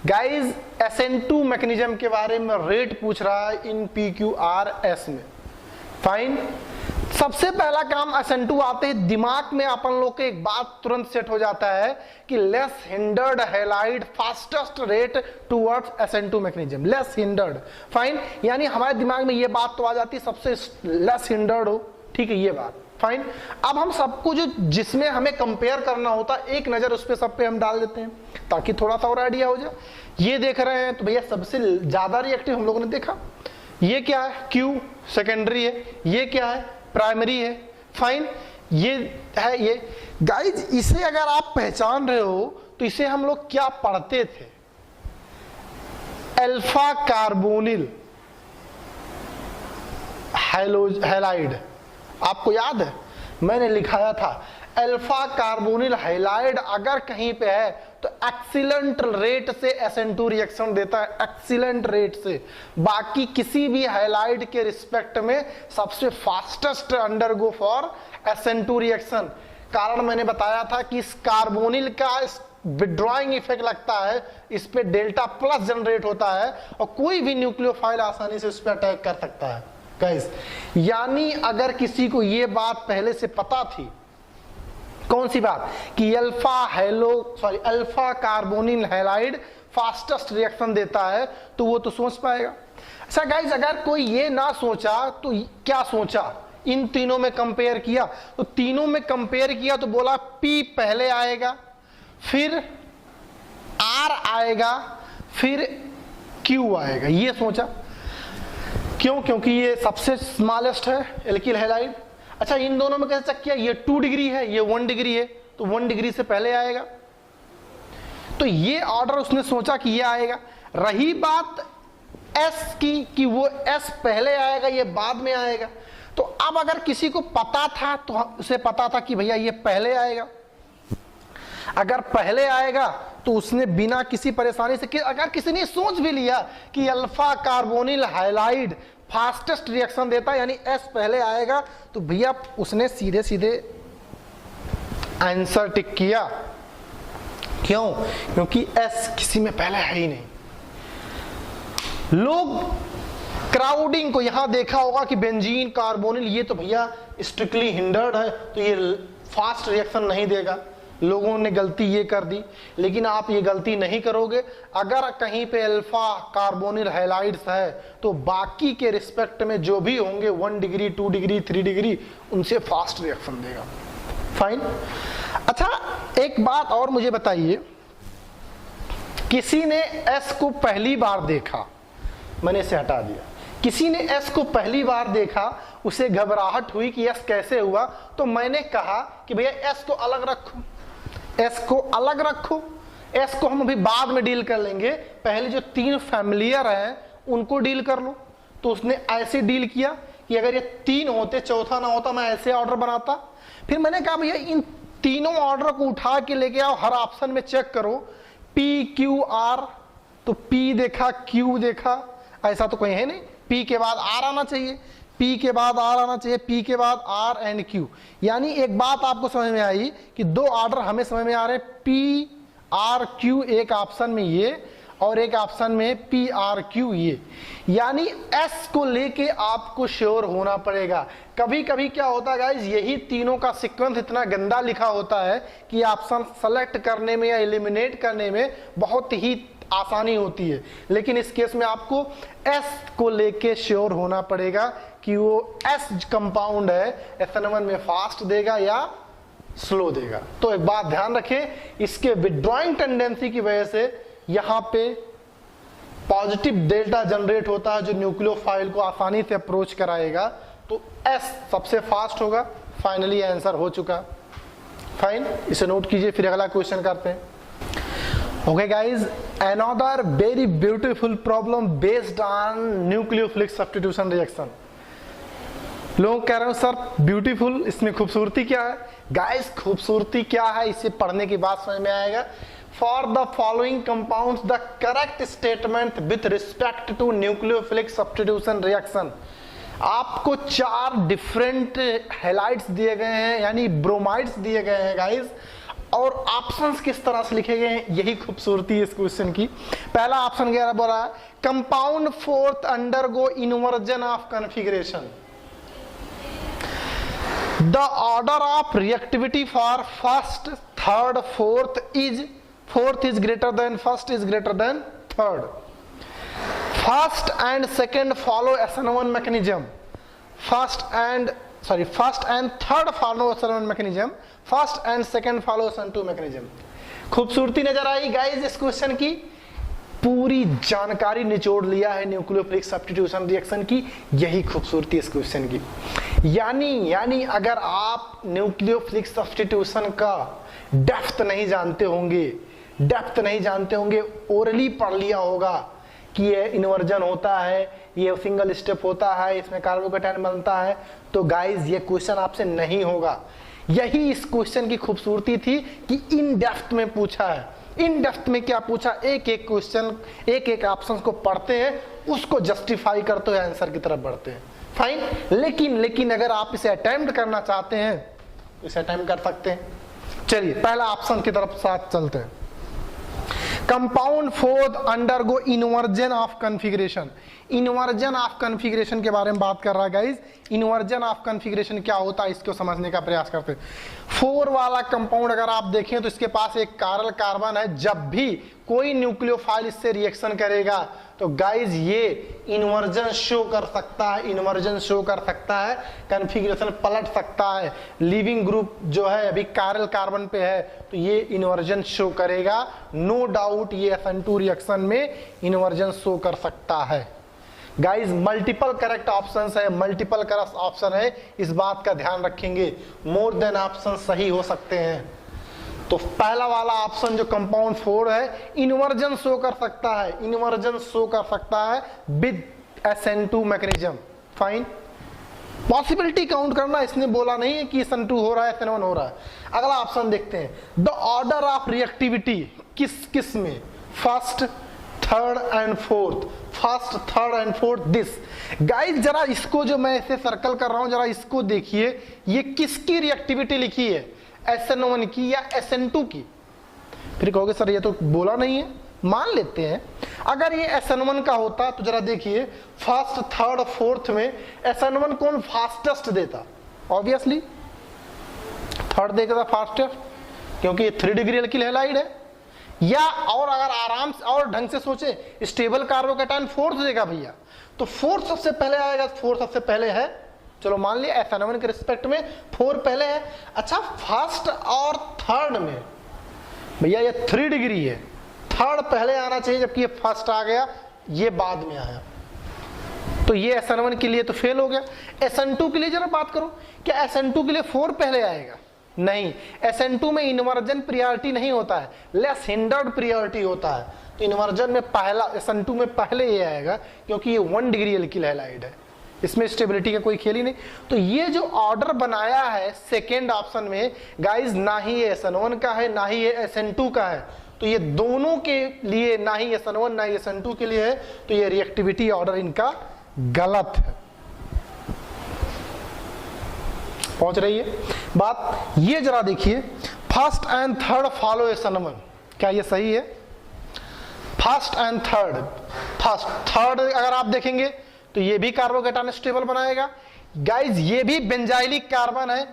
guys SN2 mechanism के बारे में रेट पूछ रहा है इन PQRS में। फाइन, सबसे पहला काम SN2 आते ही दिमाग में अपन लोग के एक बात तुरंत सेट हो जाता है कि less hindered halide fastest rate towards SN2 mechanism, less hindered. Fine, यानी हमारे दिमाग में ये बात तो आ जाती है सबसे लेस हिंडर्ड हो, ठीक है ये बात। फाइन, अब हम सबको जो जिसमें हमें कंपेयर करना होता है एक नजर उस पे सब पे हम डाल देते हैं ताकि थोड़ा सा और आइडिया हो जाए। ये देख रहे हैं तो भैया सबसे ज्यादा रिएक्टिव हम लोगों ने देखा, ये क्या है? Q सेकेंडरी है, ये क्या है? प्राइमरी है। फाइन, ये है ये गाइज, इसे अगर आप पहचान रहे हो तो इसे हम लोग क्या पढ़ते थे? अल्फा कार्बोनिल हैलाइड, आपको याद है मैंने लिखाया था अल्फा कार्बोनिल हैलाइड अगर कहीं पे है तो एक्सीलेंट रेट से SN2 रिएक्शन देता है, एक्सीलेंट रेट से। बाकी किसी भी हैलाइड के रिस्पेक्ट में सबसे fastest undergo for SN2 reaction. कारण मैंने बताया था कि इस कार्बोनिल का विड्रॉइंग इफेक्ट लगता है, इस पे डेल्टा प्लस जनरेट होता है और कोई भी न्यूक्लियोफाइल आसानी से उस पर अटैक कर सकता है गाइस। यानी अगर किसी को ये बात पहले से पता थी, कौन सी बात? कि alpha carbonyl halide fastest reaction देता है, तो वो तो सोच पाएगा। अच्छा गाइस, अगर कोई ये ना सोचा तो क्या सोचा? इन तीनों में कंपेयर किया, तो तीनों में कंपेयर किया तो बोला P पहले आएगा, फिर R आएगा, फिर Q आएगा, ये सोचा। क्यों? क्योंकि ये सबसे स्मॉलेस्ट है एल्किल हैलाइड। अच्छा, इन दोनों में कैसे चेक किया? ये 2 डिग्री है, ये 1 डिग्री है, तो 1 डिग्री से पहले आएगा, तो ये ऑर्डर उसने सोचा कि ये आएगा। रही बात S की कि वो S पहले आएगा, ये बाद में आएगा, तो अब अगर किसी को पता था तो उसे पता था कि भैया ये पहले आएगा। अगर पहले आएगा तो उसने बिना किसी परेशानी से, अगर किसी ने सोच भी लिया कि alpha carbonyl halide fastest reaction देता है यानी S पहले आएगा, तो भैया उसने सीधे सीधे आंसर टिक किया। क्यों? क्योंकि S किसी में पहले है ही नहीं। लोग क्राउडिंग को यहां देखा होगा कि बेंजीन कार्बोनिल ये तो भैया स्ट्रिक्टली हिंडर्ड है, तो ये फास्ट रिएक्शन नहीं देगा। लोगों ने गलती ये कर दी, लेकिन आप ये गलती नहीं करोगे। अगर कहीं पे अल्फा कार्बोनिल हैलाइड्स है तो बाकी के रिस्पेक्ट में जो भी होंगे 1 डिग्री 2 डिग्री 3 डिग्री उनसे फास्ट रिएक्शन देगा। फाइन। अच्छा, एक बात और मुझे बताइए, किसी ने S को पहली बार देखा, मैंने इसे हटा दिया, किसी ने S को पहली बार देखा, उसे घबराहट हुई कि S कैसे हुआ, तो मैंने कहा कि भैया S को अलग रखो, S को अलग रखो, S को हम अभी बाद में डील कर लेंगे, पहले जो 3 फैमिलियर हैं उनको डील कर लो। तो उसने ऐसे डील किया कि अगर ये 3 होते, चौथा ना होता, मैं ऐसे ऑर्डर बनाता। फिर मैंने कहा भैया इन तीनों ऑर्डर को उठा के लेके आओ, हर ऑप्शन में चेक करो, P Q R, तो P देखा, Q देखा, ऐसा तो कोई है नहीं, P के बाद R आना चाहिए, P के बाद R आना चाहिए, P के बाद R एंड Q। यानी एक बात आपको समझ में आई कि 2 ऑर्डर हमें समझ में आ रहे हैं, P R Q एक ऑप्शन में ये, और एक ऑप्शन में PRQA। यानी S को लेके आपको श्योर होना पड़ेगा। कभी कभी क्या होता है गाइज, यही तीनों का सीक्वेंस इतना गंदा लिखा होता है कि ऑप्शन सेलेक्ट करने में या एलिमिनेट करने में बहुत ही आसानी होती है, लेकिन इस केस में आपको S को लेके श्योर होना पड़ेगा कि वो S कंपाउंड है, SN1 में फास्ट देगा या स्लो देगा। तो एक बात ध्यान रखें, इसके विड्रॉइंग टेंडेंसी की वजह से यहां पे पॉजिटिव डेल्टा जनरेट होता है जो न्यूक्लियोफाइल को आसानी से अप्रोच कराएगा, तो S सबसे फास्ट होगा। फाइनली आंसर हो चुका। फाइन, इसे नोट कीजिए, फिर अगला क्वेश्चन करते हैं। Okay guys, another very beautiful problem based on nucleophilic substitution reaction. लोग कह रहे हो सर ब्यूटीफुल, इसमें खूबसूरती क्या है? गाइस खूबसूरती क्या है इसे पढ़ने के बाद समझ में आएगा। For the following compounds the correct statement with respect to nucleophilic substitution reaction. आपको 4 डिफरेंट हैलाइड्स दिए गए हैं, यानी ब्रोमाइड्स दिए गए हैं गाइस, और ऑप्शंस किस तरह से लिखे गए हैं, यही खूबसूरती है इस क्वेश्चन की। पहला ऑप्शन क्या बोल रहा है, compound fourth undergo inversion of configuration. The order of reactivity for first third fourth is greater than first is greater than third. First and second follow SN1 mechanism. First and third follow SN1 mechanism, first and second follow SN2 mechanism. खूबसूरती नजर आई guys इस question की, पूरी जानकारी निचोड़ लिया है nucleophilic substitution reaction की, यही खूबसूरती इस क्वेश्चन की। यानी अगर आप न्यूक्लियोफिलिक सब्स्टिट्यूशन का डेप्थ नहीं जानते होंगे, ओरली पढ़ लिया होगा कि ये इन्वर्जन होता है, ये सिंगल स्टेप होता है, इसमें कार्बोकेटायन बनता है, तो गाइस ये क्वेश्चन आपसे नहीं होगा। यही इस क्वेश्चन की खूबसूरती थी कि इन डेप्थ में पूछा है। इन डेप्थ में क्या पूछा, एक एक क्वेश्चन, एक एक ऑप्शन को पढ़ते हैं, उसको जस्टिफाई करते हुए आंसर की तरफ बढ़ते हैं। फाइन, लेकिन अगर आप इसे अटेम्प्ट करना चाहते हैं तो इसे अटेम्प्ट कर सकते हैं। चलिए पहला ऑप्शन की तरफ साथ चलते हैं। Compound fourth undergo inversion of configuration. Inversion of configuration के बारे में बात कर रहा है गाइस। इन्वर्जन ऑफ कॉन्फ़िगरेशन क्या होता है इसको समझने का प्रयास करते हैं। 4 वाला कंपाउंड अगर आप देखें तो इसके पास एक कारल कार्बन है, जब भी कोई न्यूक्लियोफाइल इससे रिएक्शन करेगा तो गाइस ये इन्वर्जन शो कर सकता है, कॉन्फ़िगरेशन पलट सकता है। लिविंग ग्रुप जो है अभी कारल कार्बन पे है तो ये इन्वर्जन शो करेगा, नो डाउट ये SN2 रिएक्शन में इन्वर्जन शो कर सकता है। गाइस मल्टीपल करेक्ट ऑप्शंस है, मल्टीपल करेक्ट ऑप्शन है, इस बात का ध्यान रखेंगे। मोर देन ऑप्शन सही हो सकते हैं। तो पहला वाला ऑप्शन जो कंपाउंड 4 है, इन्वर्जन शो कर सकता है with SN2 mechanism. Fine, possibility count करना, इसने बोला नहीं है कि SN2 हो रहा है SN1 हो रहा है। अगला ऑप्शन देखते हैं, द ऑर्डर ऑफ रिएक्टिविटी किस में, first third and fourth this. Guys जरा इसको जो मैं इसे सर्कल कर रहा हूं जरा इसको देखिए, ये किसकी रिएक्टिविटी लिखी है, SN1 की या SN2 की? फिर कहोगे सर ये तो बोला नहीं है, मान लेते हैं अगर ये SN1 का होता तो जरा देखिए फर्स्ट थर्ड फोर्थ में SN1 कौन फास्टेस्ट देता, ऑब्वियसली थर्ड देगा फास्टेस्ट, क्योंकि ये 3 डिग्री एल्किल हैलाइड है। या और अगर आराम से और ढंग से सोचे, स्टेबल कार्बोकेटायन फोर्थ देगा भैया, तो फोर्थ सबसे पहले आएगा, फोर्थ सबसे पहले है, चलो मान लिया SN1 के रिस्पेक्ट में 4 पहले है। अच्छा फर्स्ट और थर्ड में भैया ये 3 डिग्री है, थर्ड पहले आना चाहिए जबकि ये फर्स्ट आ गया, ये बाद में आया, तो ये SN1 के लिए तो फेल हो गया। SN2 के लिए जरा बात करो, क्या SN2 के लिए 4 पहले आएगा? नहीं, SN2 में इन्वर्जन प्रियोरिटी नहीं होता है, लेस हिंडर्ड प्रियोरिटी होता है। तो इन्वर्जन में पहला SN2 में पहले ये आएगा क्योंकि ये 1 डिग्री एल्किल हैलाइड है, इसमें स्टेबिलिटी का कोई खेल ही नहीं। तो ये जो ऑर्डर बनाया है सेकेंड ऑप्शन में गाइस, ना ही ये SN1 का है ना ही ये SN2 का है, तो ये दोनों के लिए ना ही SN1 ना ही SN2 के लिए है, तो ये रिएक्टिविटी ऑर्डर इनका गलत है। पहुंच रही है बात? ये जरा देखिए, first and third follow SN1, क्या ये सही है? First and third. First third अगर आप देखेंगे तो ये भी कार्बोकैटायन स्टेबल बनाएगा गाइज, ये भी बेंजाइलिक कार्बन है,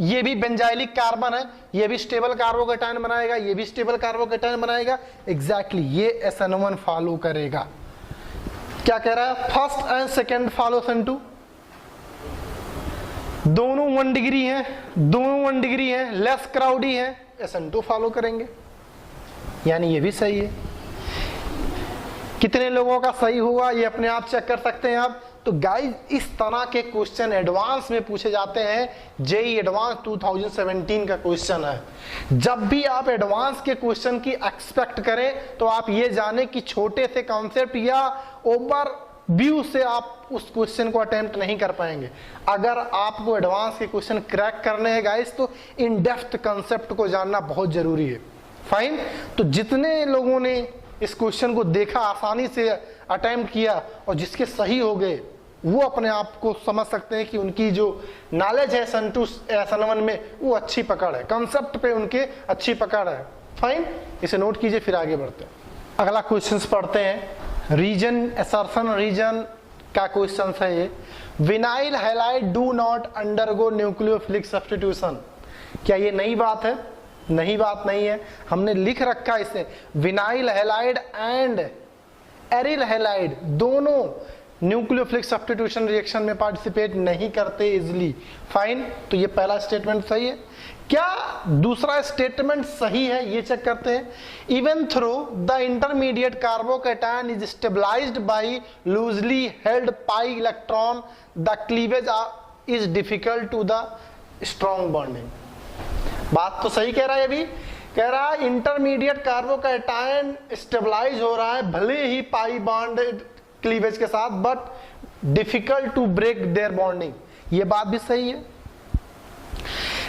ये भी बेंजाइलिक कार्बन है, ये भी स्टेबल कार्बोकैटायन बनाएगा, ये भी स्टेबल कार्बोकैटायन बनाएगा। एग्जैक्टली ये SN1 फॉलो करेगा। क्या कह रहा है? First and second follow SN2, दोनों 1 डिग्री हैं, दोनों 1 डिग्री हैं, लेस क्राउडी है, SN2 फॉलो करेंगे। यानी ये भी सही है। कितने लोगों का सही हुआ ये अपने आप चेक कर सकते हैं आप। तो गाइस इस तरह के क्वेश्चन एडवांस में पूछे जाते हैं। जेईई एडवांस 2017 का क्वेश्चन है। जब भी आप एडवांस के क्वेश्चन की एक्सपेक्ट करें तो आप ये जाने कि छोटे से कॉन्सेप्ट या ओवर व्यू से आप उस क्वेश्चन को अटेम्प्ट नहीं कर पाएंगे। अगर आपको एडवांस के क्वेश्चन क्रैक करने हैं गाइस तो इन डेप्थ कॉन्सेप्ट को जानना बहुत जरूरी है। फाइन। तो जितने लोगों ने इस क्वेश्चन को देखा, आसानी से अटेम्प्ट किया और जिसके सही हो गए, वो अपने आप को समझ सकते हैं कि उनकी जो नॉलेज है SN1 में वो अच्छी पकड़ है, कंसेप्ट पे उनके अच्छी पकड़ है। फाइन, इसे नोट कीजिए, फिर आगे बढ़ते हैं। अगला क्वेश्चन पढ़ते हैं। रीजन असर्शन रीजन का क्वेश्चन है ये। Vinyl halide do not undergo nucleophilic substitution. क्या ये नई बात है? नई बात नहीं है, हमने लिख रखा इसे। Vinyl halide and aryl halide दोनों न्यूक्लियोफिलिक सब्स्टिट्यूशन रिएक्शन में पार्टिसिपेट नहीं करते इजिली। फाइन, तो ये पहला स्टेटमेंट सही है। क्या दूसरा स्टेटमेंट सही है ये चेक करते हैं। Even through the intermediate carbocation is stabilized by loosely held pi electron the cleavage is difficult to the strong bonding. बात तो सही कह रहा है। अभी कह रहा है इंटरमीडिएट कार्बोकैटायन स्टेबलाइज हो रहा है भले ही पाई बॉन्ड क्लीवेज के साथ, but difficult to break their bonding. ये बात भी सही है,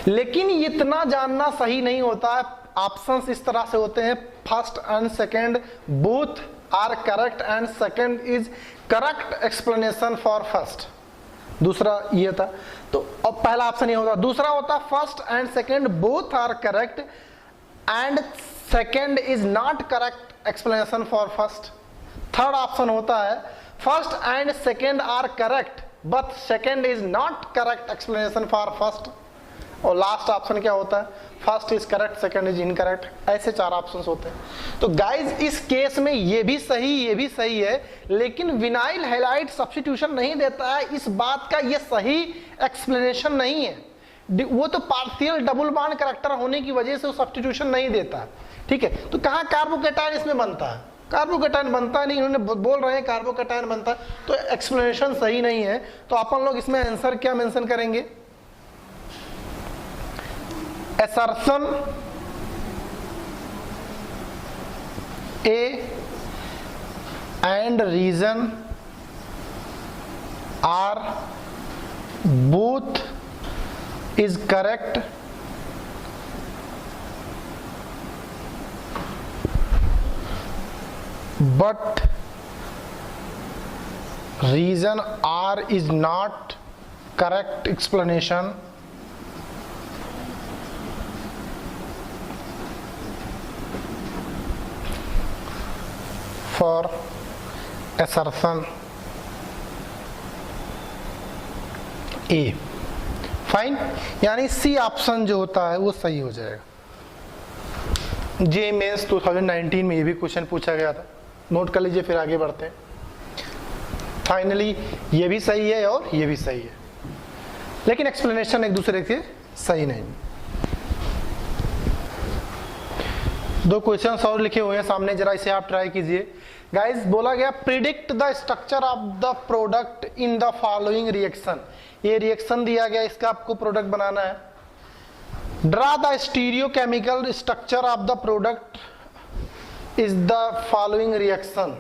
लेकिन इतना जानना सही नहीं होता है। ऑप्शंस इस तरह से होते हैं, first and second both are correct and second is correct explanation for first. दूसरा ये था, तो अब पहला ऑप्शन ये होता, दूसरा होता first and second both are correct and second is not correct explanation for first. Third option होता है first and second are correct but second is not correct explanation for first. और लास्ट ऑप्शन क्या होता है? First is correct second is incorrect. ऐसे 4 options होते हैं। तो गाइज इस केस में ये भी सही है, लेकिन विनाइल हैलाइड सब्स्टिट्यूशन नहीं देता है। इस बात का ये सही एक्सप्लेनेशन नहीं है। वो तो पार्शियल डबल बॉन्ड कैरेक्टर होने की वजह से वो सब्स्टिट्यूशन नहीं देता है। ठीक है, तो कहाँ कार्बोकैटायन इसमें बनता है? कार्बोकैटायन बनता नहीं, इन्होंने बोल रहे हैं कार्बोकैटायन बनता है, तो एक्सप्लेनेशन सही नहीं है। तो अपन लोग इसमें आंसर क्या मेंशन करेंगे? assertion A and reason are both is correct but reason R is not correct explanation for assertion A। Fine, यानी सी ऑप्शन जो होता है वो सही हो जाएगा। जे मेंस 2019 में ये भी क्वेश्चन पूछा गया था, नोट कर लीजिए, फिर आगे बढ़ते हैं। फाइनली ये भी सही है और ये भी सही है, लेकिन एक्सप्लेनेशन एक दूसरे के सही नहीं। 2 क्वेश्चंस और लिखे हुए हैं सामने, जरा इसे आप ट्राई कीजिए। गाइस बोला गया predict the structure of the product in the following reaction. ये रिएक्शन दिया गया, इसका आपको प्रोडक्ट बनाना है। Draw the stereochemical structure of the product is the following reaction.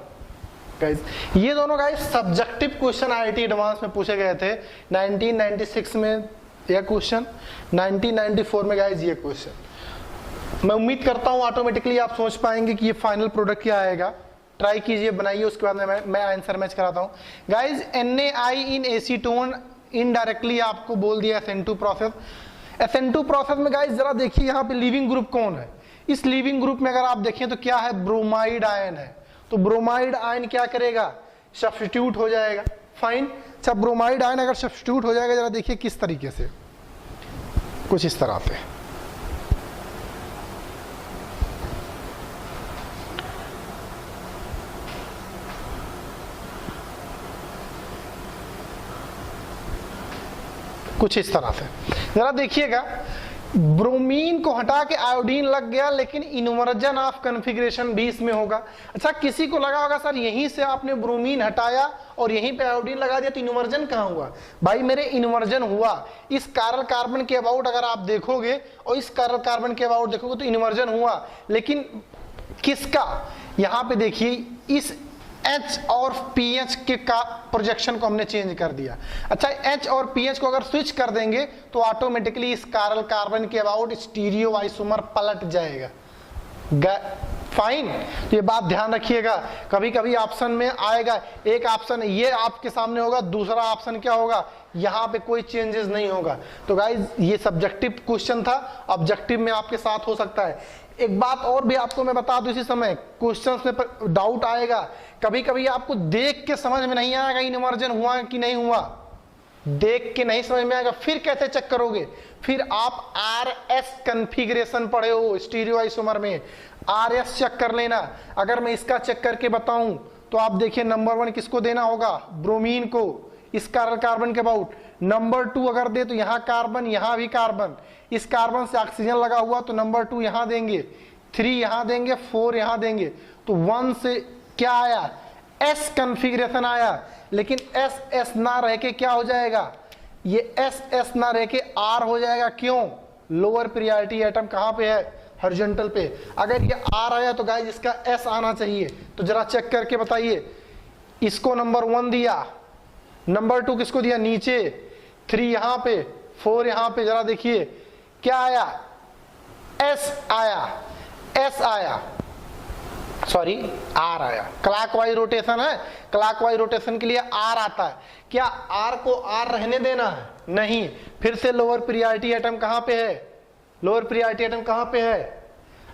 Guys ये दोनों guys subjective question IIT advance में पूछे गए थे। 1996 में यह क्वेश्चन, 1994 में गाइस ये क्वेश्चन। मैं उम्मीद करता हूं ऑटोमेटिकली आप सोच पाएंगे कि ये फाइनल प्रोडक्ट क्या आएगा। ट्राई कीजिए, बनाइए, उसके बाद मैं आंसर मैच कराता हूं। गाइस NaI इन एसीटोन इनडायरेक्टली आपको बोल दिया SN2 प्रोसेस। SN2 प्रोसेस में गाइस जरा देखिए यहाँ पे लीविंग ग्रुप कौन है। इस लीविंग ग्रुप में अगर आप देखें तो क्या है? ब्रोमाइड आयन है। तो ब्रोमाइड आयन क्या करेगा, सब्स्टिट्यूट हो जाएगा। फाइन। अच्छा, ब्रोमाइड आयन अगर सब्स्टिट्यूट हो जाएगा, जरा देखिए किस तरीके से, कुछ इस तरह से। कुछ इस तरह से जरा देखिएगा, ब्रोमीन को हटा के आयोडीन लग गया, लेकिन इन्वर्जन ऑफ कॉन्फ़िगरेशन भी इसमें होगा। अच्छा, किसी को लगा होगा सर यहीं से आपने ब्रोमीन हटाया और यहीं पे आयोडीन लगा दिया तो इन्वर्जन कहाँ हुआ? भाई मेरे इन्वर्जन हुआ इस कार्बन कार्बन के अबाउट, अगर आप देखोगे और इस कार्बन कार्बन के अबाउट देखोगे तो इन्वर्जन हुआ, लेकिन किसका? यहाँ पे देखिए, इस H और PH के का प्रोजेक्शन को हमने चेंज कर दिया। अच्छा, H और PH को अगर स्विच कर देंगे तो ऑटोमेटिकली इस कार्बन कार्बन के अबाउट स्टीरियो आइसोमर पलट जाएगा। फाइन। तो ये बात ध्यान रखिएगा, कभी कभी ऑप्शन में आएगा, एक ऑप्शन ये आपके सामने होगा, दूसरा ऑप्शन क्या होगा, यहाँ पे कोई चेंजेस नहीं होगा। तो गाइज ये सब्जेक्टिव क्वेश्चन था, ऑब्जेक्टिव में आपके साथ हो सकता है। एक बात और भी आपको मैं बता दूं, इसी समय क्वेश्चंस में डाउट आएगा, कभी कभी आपको देख के समझ में नहीं आएगा इन्वर्जन हुआ कि नहीं हुआ, देख के नहीं समझ में आएगा, फिर कैसे चेक करोगे? फिर आप RS कॉन्फ़िगरेशन पढ़े हो स्टीरियो आइसोमर में, RS चेक कर लेना। अगर मैं इसका चेक करके बताऊं तो आप देखिए, नंबर 1 किसको देना होगा, ब्रोमीन को, इस कार्बन कार्बन के अबाउट। नंबर 2 अगर दे तो यहाँ कार्बन, यहाँ भी कार्बन, इस कार्बन से ऑक्सीजन लगा हुआ तो नंबर 2 यहाँ देंगे, 3 यहाँ देंगे, 4 यहाँ देंगे। तो 1 से क्या आया, S कॉन्फ़िगरेशन आया, लेकिन SS ना रह के क्या हो जाएगा, ये SS ना रह के R हो जाएगा। क्यों? लोअर प्रायोरिटी एटम कहाँ पे है, हॉरिजॉन्टल पे। अगर ये R आया तो गाइस इसका S आना चाहिए। तो जरा चेक करके बताइए, इसको नंबर 1 दिया, नंबर 2 किसको दिया, नीचे, 3 यहाँ पे, 4 यहाँ पे, जरा देखिए क्या आया, S आया, S आया, सॉरी R आया। क्लॉकवाइज रोटेशन है, क्लॉकवाइज रोटेशन के लिए R आता है। क्या R को R रहने देना है? नहीं। फिर से लोअर प्रायोरिटी एटम कहाँ पे है, लोअर प्रायोरिटी एटम कहाँ पे है,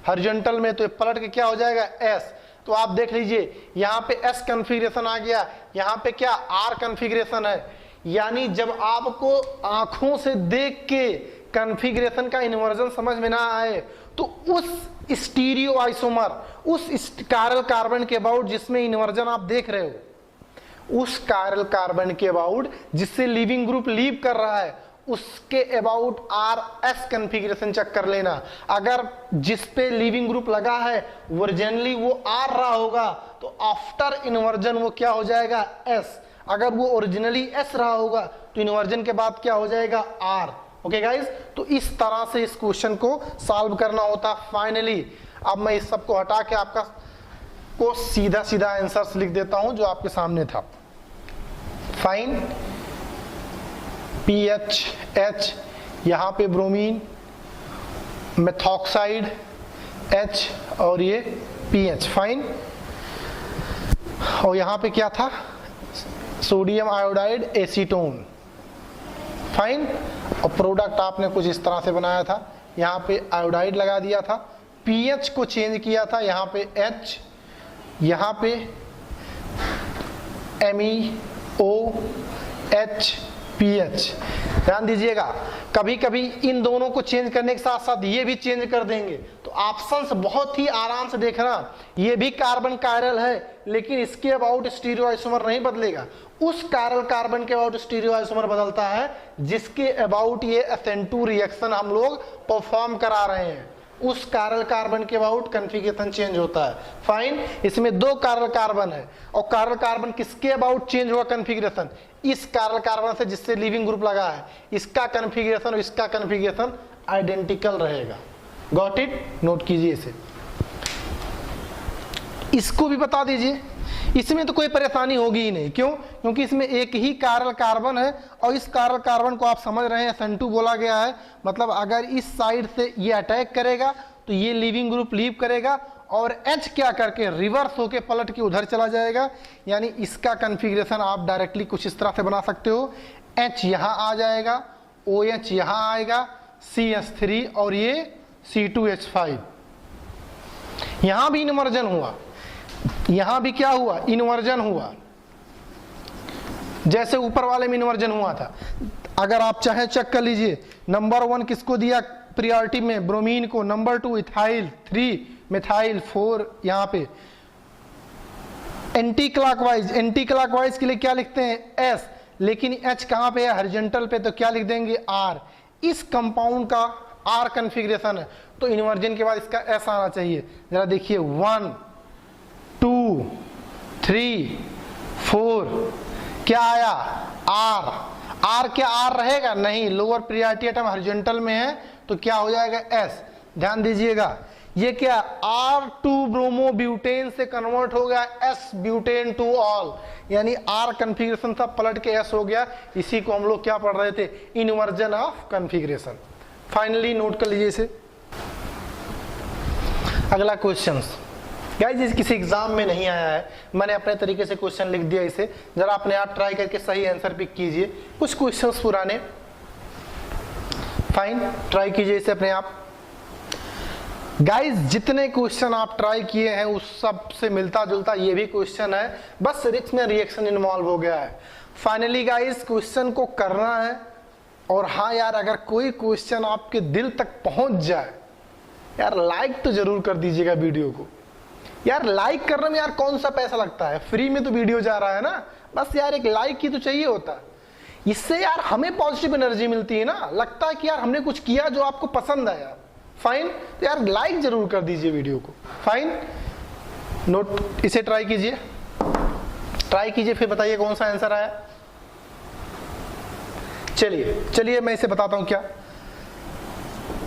हॉरिजॉन्टल में, तो पलट के क्या हो जाएगा, S। तो आप देख लीजिए, यहाँ पे S कॉन्फ़िगरेशन आ गया, यहाँ पे क्या R कॉन्फ़िगरेशन है। यानी जब आपको आंखों से देख के कॉन्फ़िगरेशन का इन्वर्जन समझ में ना आए तो उस स्टीरियो आइसोमर, उस कायरल कार्बन के अबाउट जिसमें इन्वर्जन आप देख रहे हो, उस कायरल कार्बन के अबाउट जिससे लिविंग ग्रुप लीव कर रहा है, उसके अबाउट RS कॉन्फ़िगरेशन चेक कर लेना। अगर जिस पे लिविंग ग्रुप लगा है ओरिजिनली वो R रहा होगा तो आफ्टर इन्वर्जन वो क्या हो जाएगा, S। अगर वो ओरिजिनली S रहा होगा तो इन्वर्जन के बाद क्या हो जाएगा, R। ओके गाइज, तो इस तरह से इस क्वेश्चन को सॉल्व करना होता। फाइनली अब मैं इस सब को हटा के आपका को सीधा सीधा आंसर्स लिख देता हूं जो आपके सामने था। फाइन, PH, H, यहाँ पे ब्रोमीन, मेथॉक्साइड H और ये PH। फाइन, और यहाँ पे क्या था, सोडियम आयोडाइड एसीटोन। फाइन, और प्रोडक्ट आपने कुछ इस तरह से बनाया था, यहाँ पे आयोडाइड लगा दिया था, पीएच को चेंज किया था, यहाँ पे H, यहाँ पे MEOH PH। ध्यान दीजिएगा, कभी कभी इन दोनों को चेंज करने के साथ साथ ये भी चेंज कर देंगे तो ऑप्शंस बहुत ही आराम से देखना। ये भी कार्बन कायरल है लेकिन इसके अबाउट स्टीरियो आइसोमर नहीं बदलेगा, उस कायरल कार्बन के अबाउट स्टीरियो आइसोमर बदलता है जिसके अबाउट ये SN2 रिएक्शन हम लोग परफॉर्म करा रहे हैं, उस कायरल कार्बन के अबाउट कॉन्फ़िगरेशन चेंज होता है। फाइन, इसमें 2 कायरल कार्बन है और कायरल कार्बन किसके अबाउट चेंज हुआ कॉन्फ़िगरेशन, इस कायरल कार्बन से जिससे लिविंग ग्रुप लगा है, इसका कॉन्फ़िगरेशन और इसका कॉन्फ़िगरेशन आइडेंटिकल रहेगा। गॉट इट, नोट कीजिए इसे। इसको भी बता दीजिए, इसमें तो कोई परेशानी होगी ही नहीं। क्यों? क्योंकि इसमें एक ही कायरल कार्बन है और इस कायरल कार्बन को आप समझ रहे हैं SN2 बोला गया है, मतलब अगर इस साइड से ये अटैक करेगा तो ये लिविंग ग्रुप लीव करेगा और H क्या करके रिवर्स होके पलट के उधर चला जाएगा। यानी इसका कॉन्फ़िगरेशन आप डायरेक्टली कुछ इस तरह से बना सकते हो, H यहाँ आ जाएगा, OH यहाँ आएगा, CH3 और ये C2H5। यहाँ भी इन्वर्जन हुआ, यहां भी क्या हुआ, इन्वर्जन हुआ, जैसे ऊपर वाले में इन्वर्जन हुआ था। अगर आप चाहे चेक कर लीजिए, नंबर 1 किसको दिया प्रायोरिटी में, ब्रोमीन को, नंबर 2 इथाइल, 3 मिथाइल, 4 यहां पे एंटी क्लॉकवाइज के लिए क्या लिखते हैं एस, लेकिन एच कहां पे है, हॉरिजॉन्टल पे, तो क्या लिख देंगे आर। इस कंपाउंड का आर कन्फिग्रेशन है, तो इन्वर्जन के बाद इसका एस आना चाहिए। जरा देखिए 1 2 3 4 क्या आया आर। आर क्या आर रहेगा, नहीं, लोअर प्रायोरिटी एटम हॉरिजॉन्टल में है तो क्या हो जाएगा एस। ध्यान दीजिएगा, ये क्या R2 ब्रोमोब्यूटेन से कन्वर्ट हो गया S ब्यूटेन टू ऑल, यानी R कन्फिग्रेशन था पलट के S हो गया। इसी को हम लोग क्या पढ़ रहे थे, inversion of configuration. Finally note कर लीजिए इसे। अगला क्वेश्चन गाइस किसी एग्जाम में नहीं आया है, मैंने अपने तरीके से क्वेश्चन लिख दिया इसे, जरा अपने आप ट्राई करके सही आंसर पिक कीजिए। कुछ क्वेश्चंस पुराने, फाइन, ट्राई कीजिए इसे अपने आप। गाइस जितने क्वेश्चन आप ट्राई किए हैं उस सब से मिलता जुलता ये भी क्वेश्चन है, बस इसमें रिएक्शन इन्वॉल्व हो गया है। फाइनली गाइस क्वेश्चन को करना है, और हाँ यार अगर कोई क्वेश्चन आपके दिल तक पहुंच जाए यार लाइक तो जरूर कर दीजिएगा वीडियो को। यार लाइक करने में यार कौन सा पैसा लगता है, फ्री में तो वीडियो जा रहा है ना, बस यार एक लाइक ही तो चाहिए होता। इससे यार हमें पॉजिटिव एनर्जी मिलती है ना, लगता है कि यार हमने कुछ किया जो आपको पसंद आया। फाइन, तो यार लाइक जरूर कर दीजिए वीडियो को। फाइन, नोट इसे ट्राई कीजिए, फिर बताइए कौन सा आंसर आया। चलिए मैं इसे बताता हूं क्या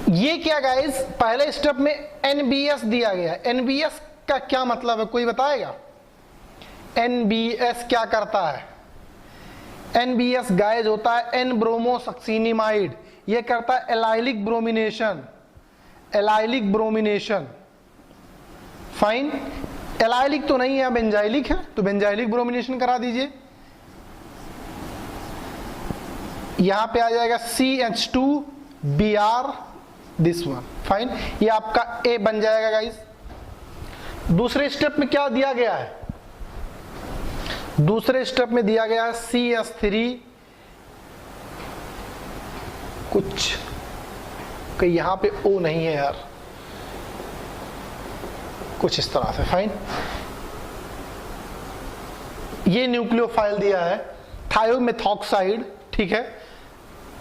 ये क्या गाइस, पहले स्टेप में NBS दिया गया है। NBS का क्या मतलब है, कोई बताएगा? NBS क्या करता है? NBS गाइस होता है एन ब्रोमोसक्सिनिमाइड, ये करता है एलाइलिक ब्रोमिनेशन। फाइन, एलाइलिक तो नहीं है, बेंजाइलिक है, तो बेंजाइलिक ब्रोमिनेशन करा दीजिए। यहां पे आ जाएगा CH2Br दिस वन। फाइन, ये आपका A बन जाएगा गाइस। दूसरे स्टेप में क्या दिया गया है, दूसरे स्टेप में दिया गया है CH3 कुछ कि यहां पे O नहीं है यार, कुछ इस तरह से। फाइन, ये न्यूक्लियोफाइल दिया है थायोमेथॉक्साइड, ठीक है।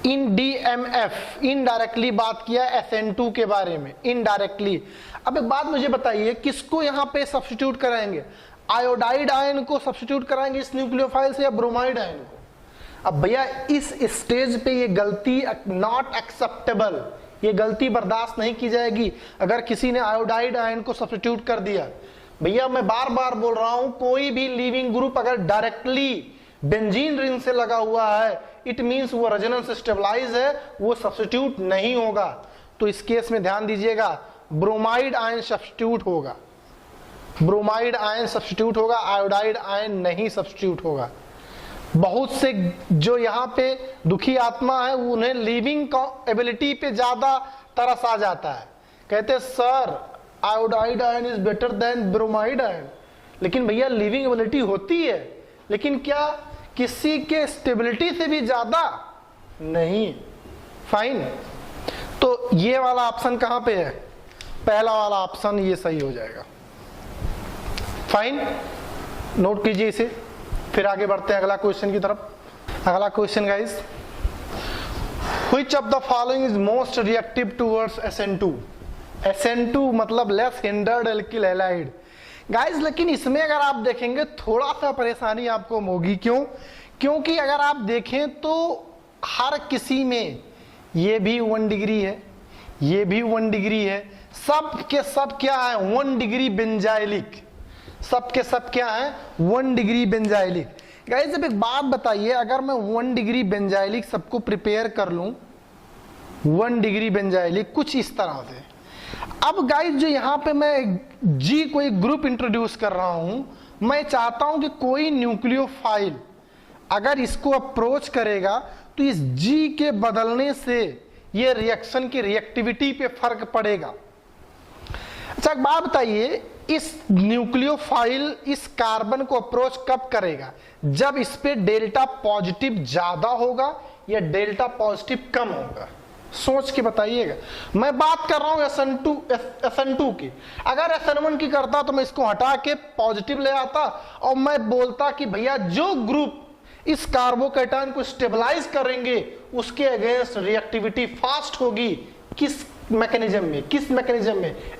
इन DMF इनडायरेक्टली बात किया SN2 के बारे में, इनडायरेक्टली। अब एक बात मुझे बताइए, किसको यहां पे सब्स्टिट्यूट कराएंगे, आयोडाइड आयन को सब्स्टिट्यूट कराएंगे इस न्यूक्लियोफाइल से या ब्रोमाइड आयन को? अब भैया इस स्टेज पे ये गलती नॉट एक्सेप्टेबल, ये गलती बर्दाश्त नहीं की जाएगी अगर किसी ने आयोडाइड आयन को सब्स्टिट्यूट कर दिया। भैया मैं बार बार बोल रहा हूं, कोई भी लीविंग ग्रुप अगर डायरेक्टली बेंजीन रिंग से लगा हुआ है, इट मींस वो रेजोनेंस स्टेबलाइज है, वो सब्स्टिट्यूट नहीं होगा। तो इस केस में ध्यान दीजिएगा, ब्रोमाइड आयन सब्स्टिट्यूट होगा, ब्रोमाइड आयन सब्स्टिट्यूट होगा, आयोडाइड आयन नहीं सब्स्टिट्यूट होगा। बहुत से जो यहाँ पे दुखी आत्मा है उन्हें लिविंग एबिलिटी पे ज्यादा तरस आ जाता है, कहते sir iodide ion is better than bromide ion. लेकिन भैया लिविंग एबिलिटी होती है, लेकिन क्या किसी के स्टेबिलिटी से भी ज्यादा नहीं। फाइन, तो ये वाला ऑप्शन कहां पे है, पहला वाला ऑप्शन ये सही हो जाएगा। फाइन, नोट कीजिए इसे, फिर आगे बढ़ते हैं अगला क्वेश्चन की तरफ। अगला question guys, which of the following is most reactive towards SN2? SN2 मतलब less hindered alkyl halide guys. लेकिन इसमें अगर आप देखेंगे थोड़ा सा परेशानी आपको होगी, क्यों? क्योंकि अगर आप देखें तो हर किसी में ये भी 1 डिग्री है, ये भी 1 डिग्री है, सब के सब क्या है 1 डिग्री बेंजाइलिक, सब के सब क्या है 1 डिग्री बेंजाइलिक। गाइस अब एक बात बताइए, अगर मैं 1 डिग्री बेंजाइलिक सबको प्रिपेयर कर लूं 1 डिग्री बेंजाइलिक कुछ इस तरह से। अब गाइस जो यहाँ पे मैं जी को एक ग्रुप इंट्रोड्यूस कर रहा हूं, मैं चाहता हूं कि कोई न्यूक्लियोफाइल अगर इसको अप्रोच करेगा तो इस जी के बदलने से ये रिएक्शन की रिएक्टिविटी पे फर्क पड़ेगा। अच्छा एक बात बताइए, इस न्यूक्लियोफाइल इस कार्बन को अप्रोच कब करेगा? जब इस पे डेल्टा पॉजिटिव ज्यादा होगा या डेल्टा पॉजिटिव कम होगा? सोच के बताइएगा। मैं बात कर रहा हूं SN2 की। अगर SN1 की करता तो मैं इसको हटा के पॉजिटिव ले आता और मैं बोलता कि भैया जो ग्रुप इस कार्बोकैटायन को स्टेबलाइज करेंगे उसके अगेंस्ट रिएक्टिविटी फास्ट होगी। किस मैकेनिज्म में?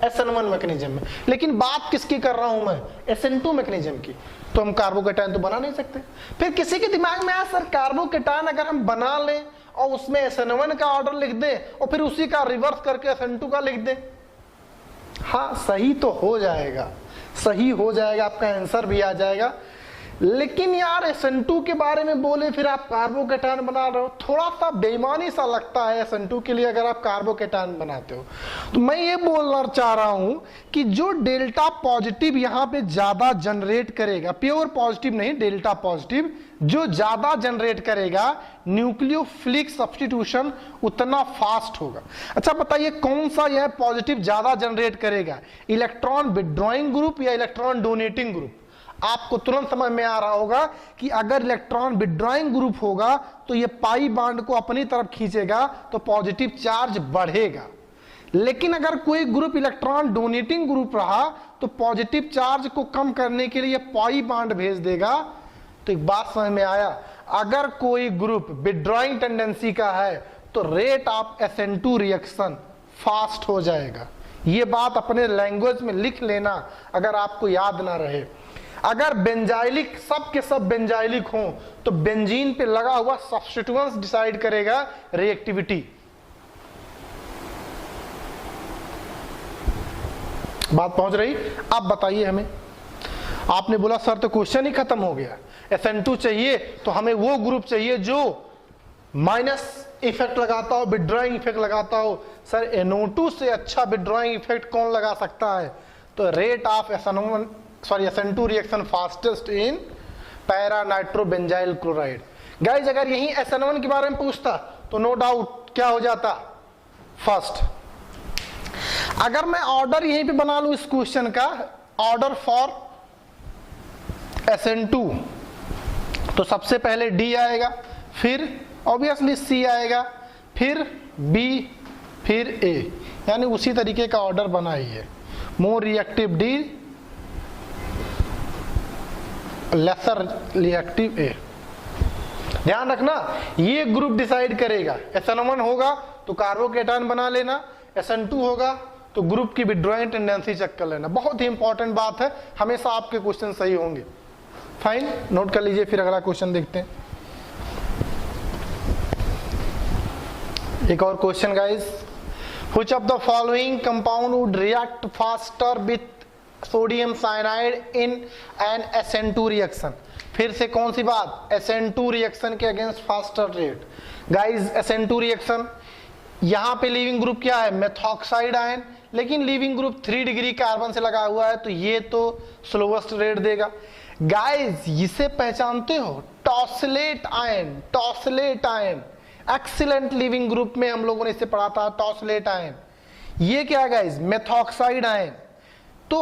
SN1 मैकेनिज्म में। लेकिन बात किसकी कर रहा हूं मैं? SN2 मैकेनिज्म की। तो हम कार्बोकैटायन तो बना नहीं सकते। फिर किसी के दिमाग में आया सर कार्बोकैटायन अगर हम बना लें और उसमें SN1 का ऑर्डर लिख दें और फिर उसी का रिवर्स करके SN2 का लिख दें, हाँ सही तो हो जाएगा, आपका आंसर भी आ जाएगा। लेकिन यार SN2 के बारे में बोले फिर आप कार्बोकैटायन बना रहे हो, थोड़ा सा बेईमानी सा लगता है SN2 के लिए अगर आप कार्बोकैटायन बनाते हो। तो मैं ये बोलना चाह रहा हूं कि जो डेल्टा पॉजिटिव यहां पे ज्यादा जनरेट करेगा, प्योर पॉजिटिव नहीं डेल्टा पॉजिटिव, जो ज्यादा जनरेट करेगा न्यूक्लियोफिलिक सब्स्टिट्यूशन उतना फास्ट होगा। अच्छा बताइए कौन सा यह पॉजिटिव ज्यादा जनरेट करेगा, इलेक्ट्रॉन विड्रॉइंग ग्रुप या इलेक्ट्रॉन डोनेटिंग ग्रुप? आपको तुरंत समझ में आ रहा होगा कि अगर इलेक्ट्रॉन विड्रॉइंग ग्रुप होगा तो ये पाई बॉन्ड को अपनी तरफ खींचेगा तो पॉजिटिव चार्ज बढ़ेगा। लेकिन अगर कोई ग्रुप इलेक्ट्रॉन डोनेटिंग ग्रुप रहा तो पॉजिटिव चार्ज को कम करने के लिए पाई बॉन्ड भेज देगा। तो एक बात समझ में आया, अगर कोई ग्रुप विड्रॉइंग टेंडेंसी का है तो rate of SN2 reaction fast हो जाएगा। ये बात अपने लैंग्वेज में लिख लेना अगर आपको याद ना रहे। अगर बेंजाइलिक सब के सब बेंजाइलिक हो तो बेंजीन पे लगा हुआ सब्स्टिट्यूएंट्स डिसाइड करेगा रिएक्टिविटी। बात पहुंच रही? अब बताइए हमें, आपने बोला सर तो क्वेश्चन ही खत्म हो गया, SN2 चाहिए तो हमें वो ग्रुप चाहिए जो माइनस इफेक्ट लगाता हो, विड्रॉइंग इफेक्ट लगाता हो। सर NO2 से अच्छा विड्रॉइंग इफेक्ट कौन लगा सकता है? तो rate of SN2 reaction fastest in para nitrobenzyl chloride. Guys अगर यही SN1 के बारे में पूछता तो नो डाउट क्या हो जाता? फर्स्ट। अगर मैं ऑर्डर यहीं पे बना लूं इस क्वेश्चन का, ऑर्डर फॉर SN2, तो सबसे पहले D आएगा, फिर ऑब्वियसली C आएगा, फिर B, फिर A, यानी उसी तरीके का ऑर्डर बनाइए। More reactive D, lesser reactive A। ध्यान रखना ये ग्रुप डिसाइड करेगा। SN1 होगा तो कार्बोकैटायन बना लेना, SN2 होगा तो ग्रुप की विड्रॉइंग टेंडेंसी चेक कर लेना। बहुत ही इंपॉर्टेंट बात है, हमेशा आपके क्वेश्चन सही होंगे। फाइन, नोट कर लीजिए। फिर अगला क्वेश्चन देखते हैं। एक और question guys, which of the following compound would react faster with sodium cyanide in an SN2 reaction? फिर से कौन सी बात? SN2 रिएक्शन के against faster rate. Guys SN2 reaction, यहां पे लीविंग ग्रुप क्या है? मेथॉक्साइड आयन, लेकिन लीविंग ग्रुप 3 डिग्री कार्बन से लगा हुआ है तो ये तो स्लोवेस्ट रेट देगा। गाइस इसे पहचानते हो? टॉसलेट आयन, एक्सीलेंट लिविंग ग्रुप में हम लोगों ने इसे पढ़ा था, टॉसलेट आयन। ये क्या है गाइस? Methoxide ion. तो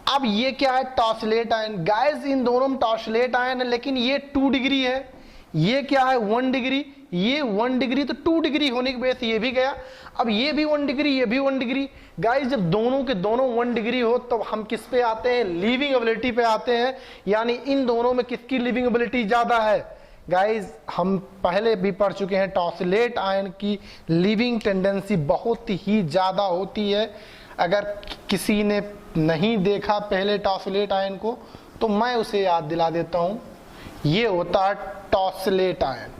अब ये क्या है? टॉसलेट आयन। गाइस इन दोनों में टॉसलेट आयन है, लेकिन ये 2 डिग्री है, ये क्या है? 1 डिग्री। ये 1 डिग्री तो 2 डिग्री होने की वजह से ये भी गया। अब ये भी 1 डिग्री, ये भी 1 डिग्री। गाइस जब दोनों के दोनों 1 डिग्री हो तो हम किस पे आते हैं? लिविंग एबिलिटी पे आते हैं। यानी इन दोनों में किसकी लिविंग एबिलिटी ज्यादा है? गाइस हम पहले भी पढ़ चुके हैं, टॉसलेट आयन की लिविंग टेंडेंसी बहुत ही ज्यादा होती है। अगर किसी ने नहीं देखा पहले टॉसलेट आयन को तो मैं उसे याद दिला देता हूं। ये होता है टॉसलेट आयन,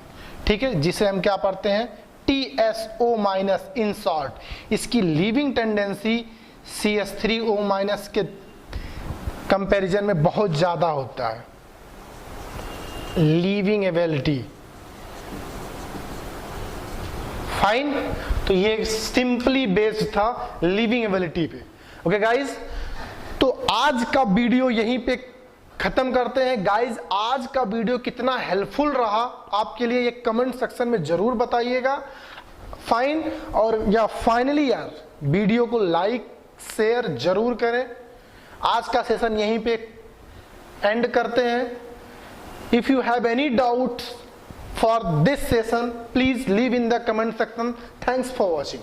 ठीक है, जिसे हम क्या पढ़ते हैं? TSO- in short. इसकी लिविंग टेंडेंसी CH3O- के कंपैरिजन में बहुत ज्यादा होता है। Living ability, fine. तो ये सिंपली बेस्ड था लिविंग एबिलिटी पे। ओके गाइज, तो आज का वीडियो यहीं पे खत्म करते हैं। गाइज आज का वीडियो कितना हेल्पफुल रहा आपके लिए ये कमेंट सेक्शन में जरूर बताइएगा। फाइन, और या फाइनली यार वीडियो को लाइक शेयर जरूर करें। आज का सेशन यहीं पे एंड करते हैं। If you have any doubts for this session, please leave in the comment section. Thanks for watching.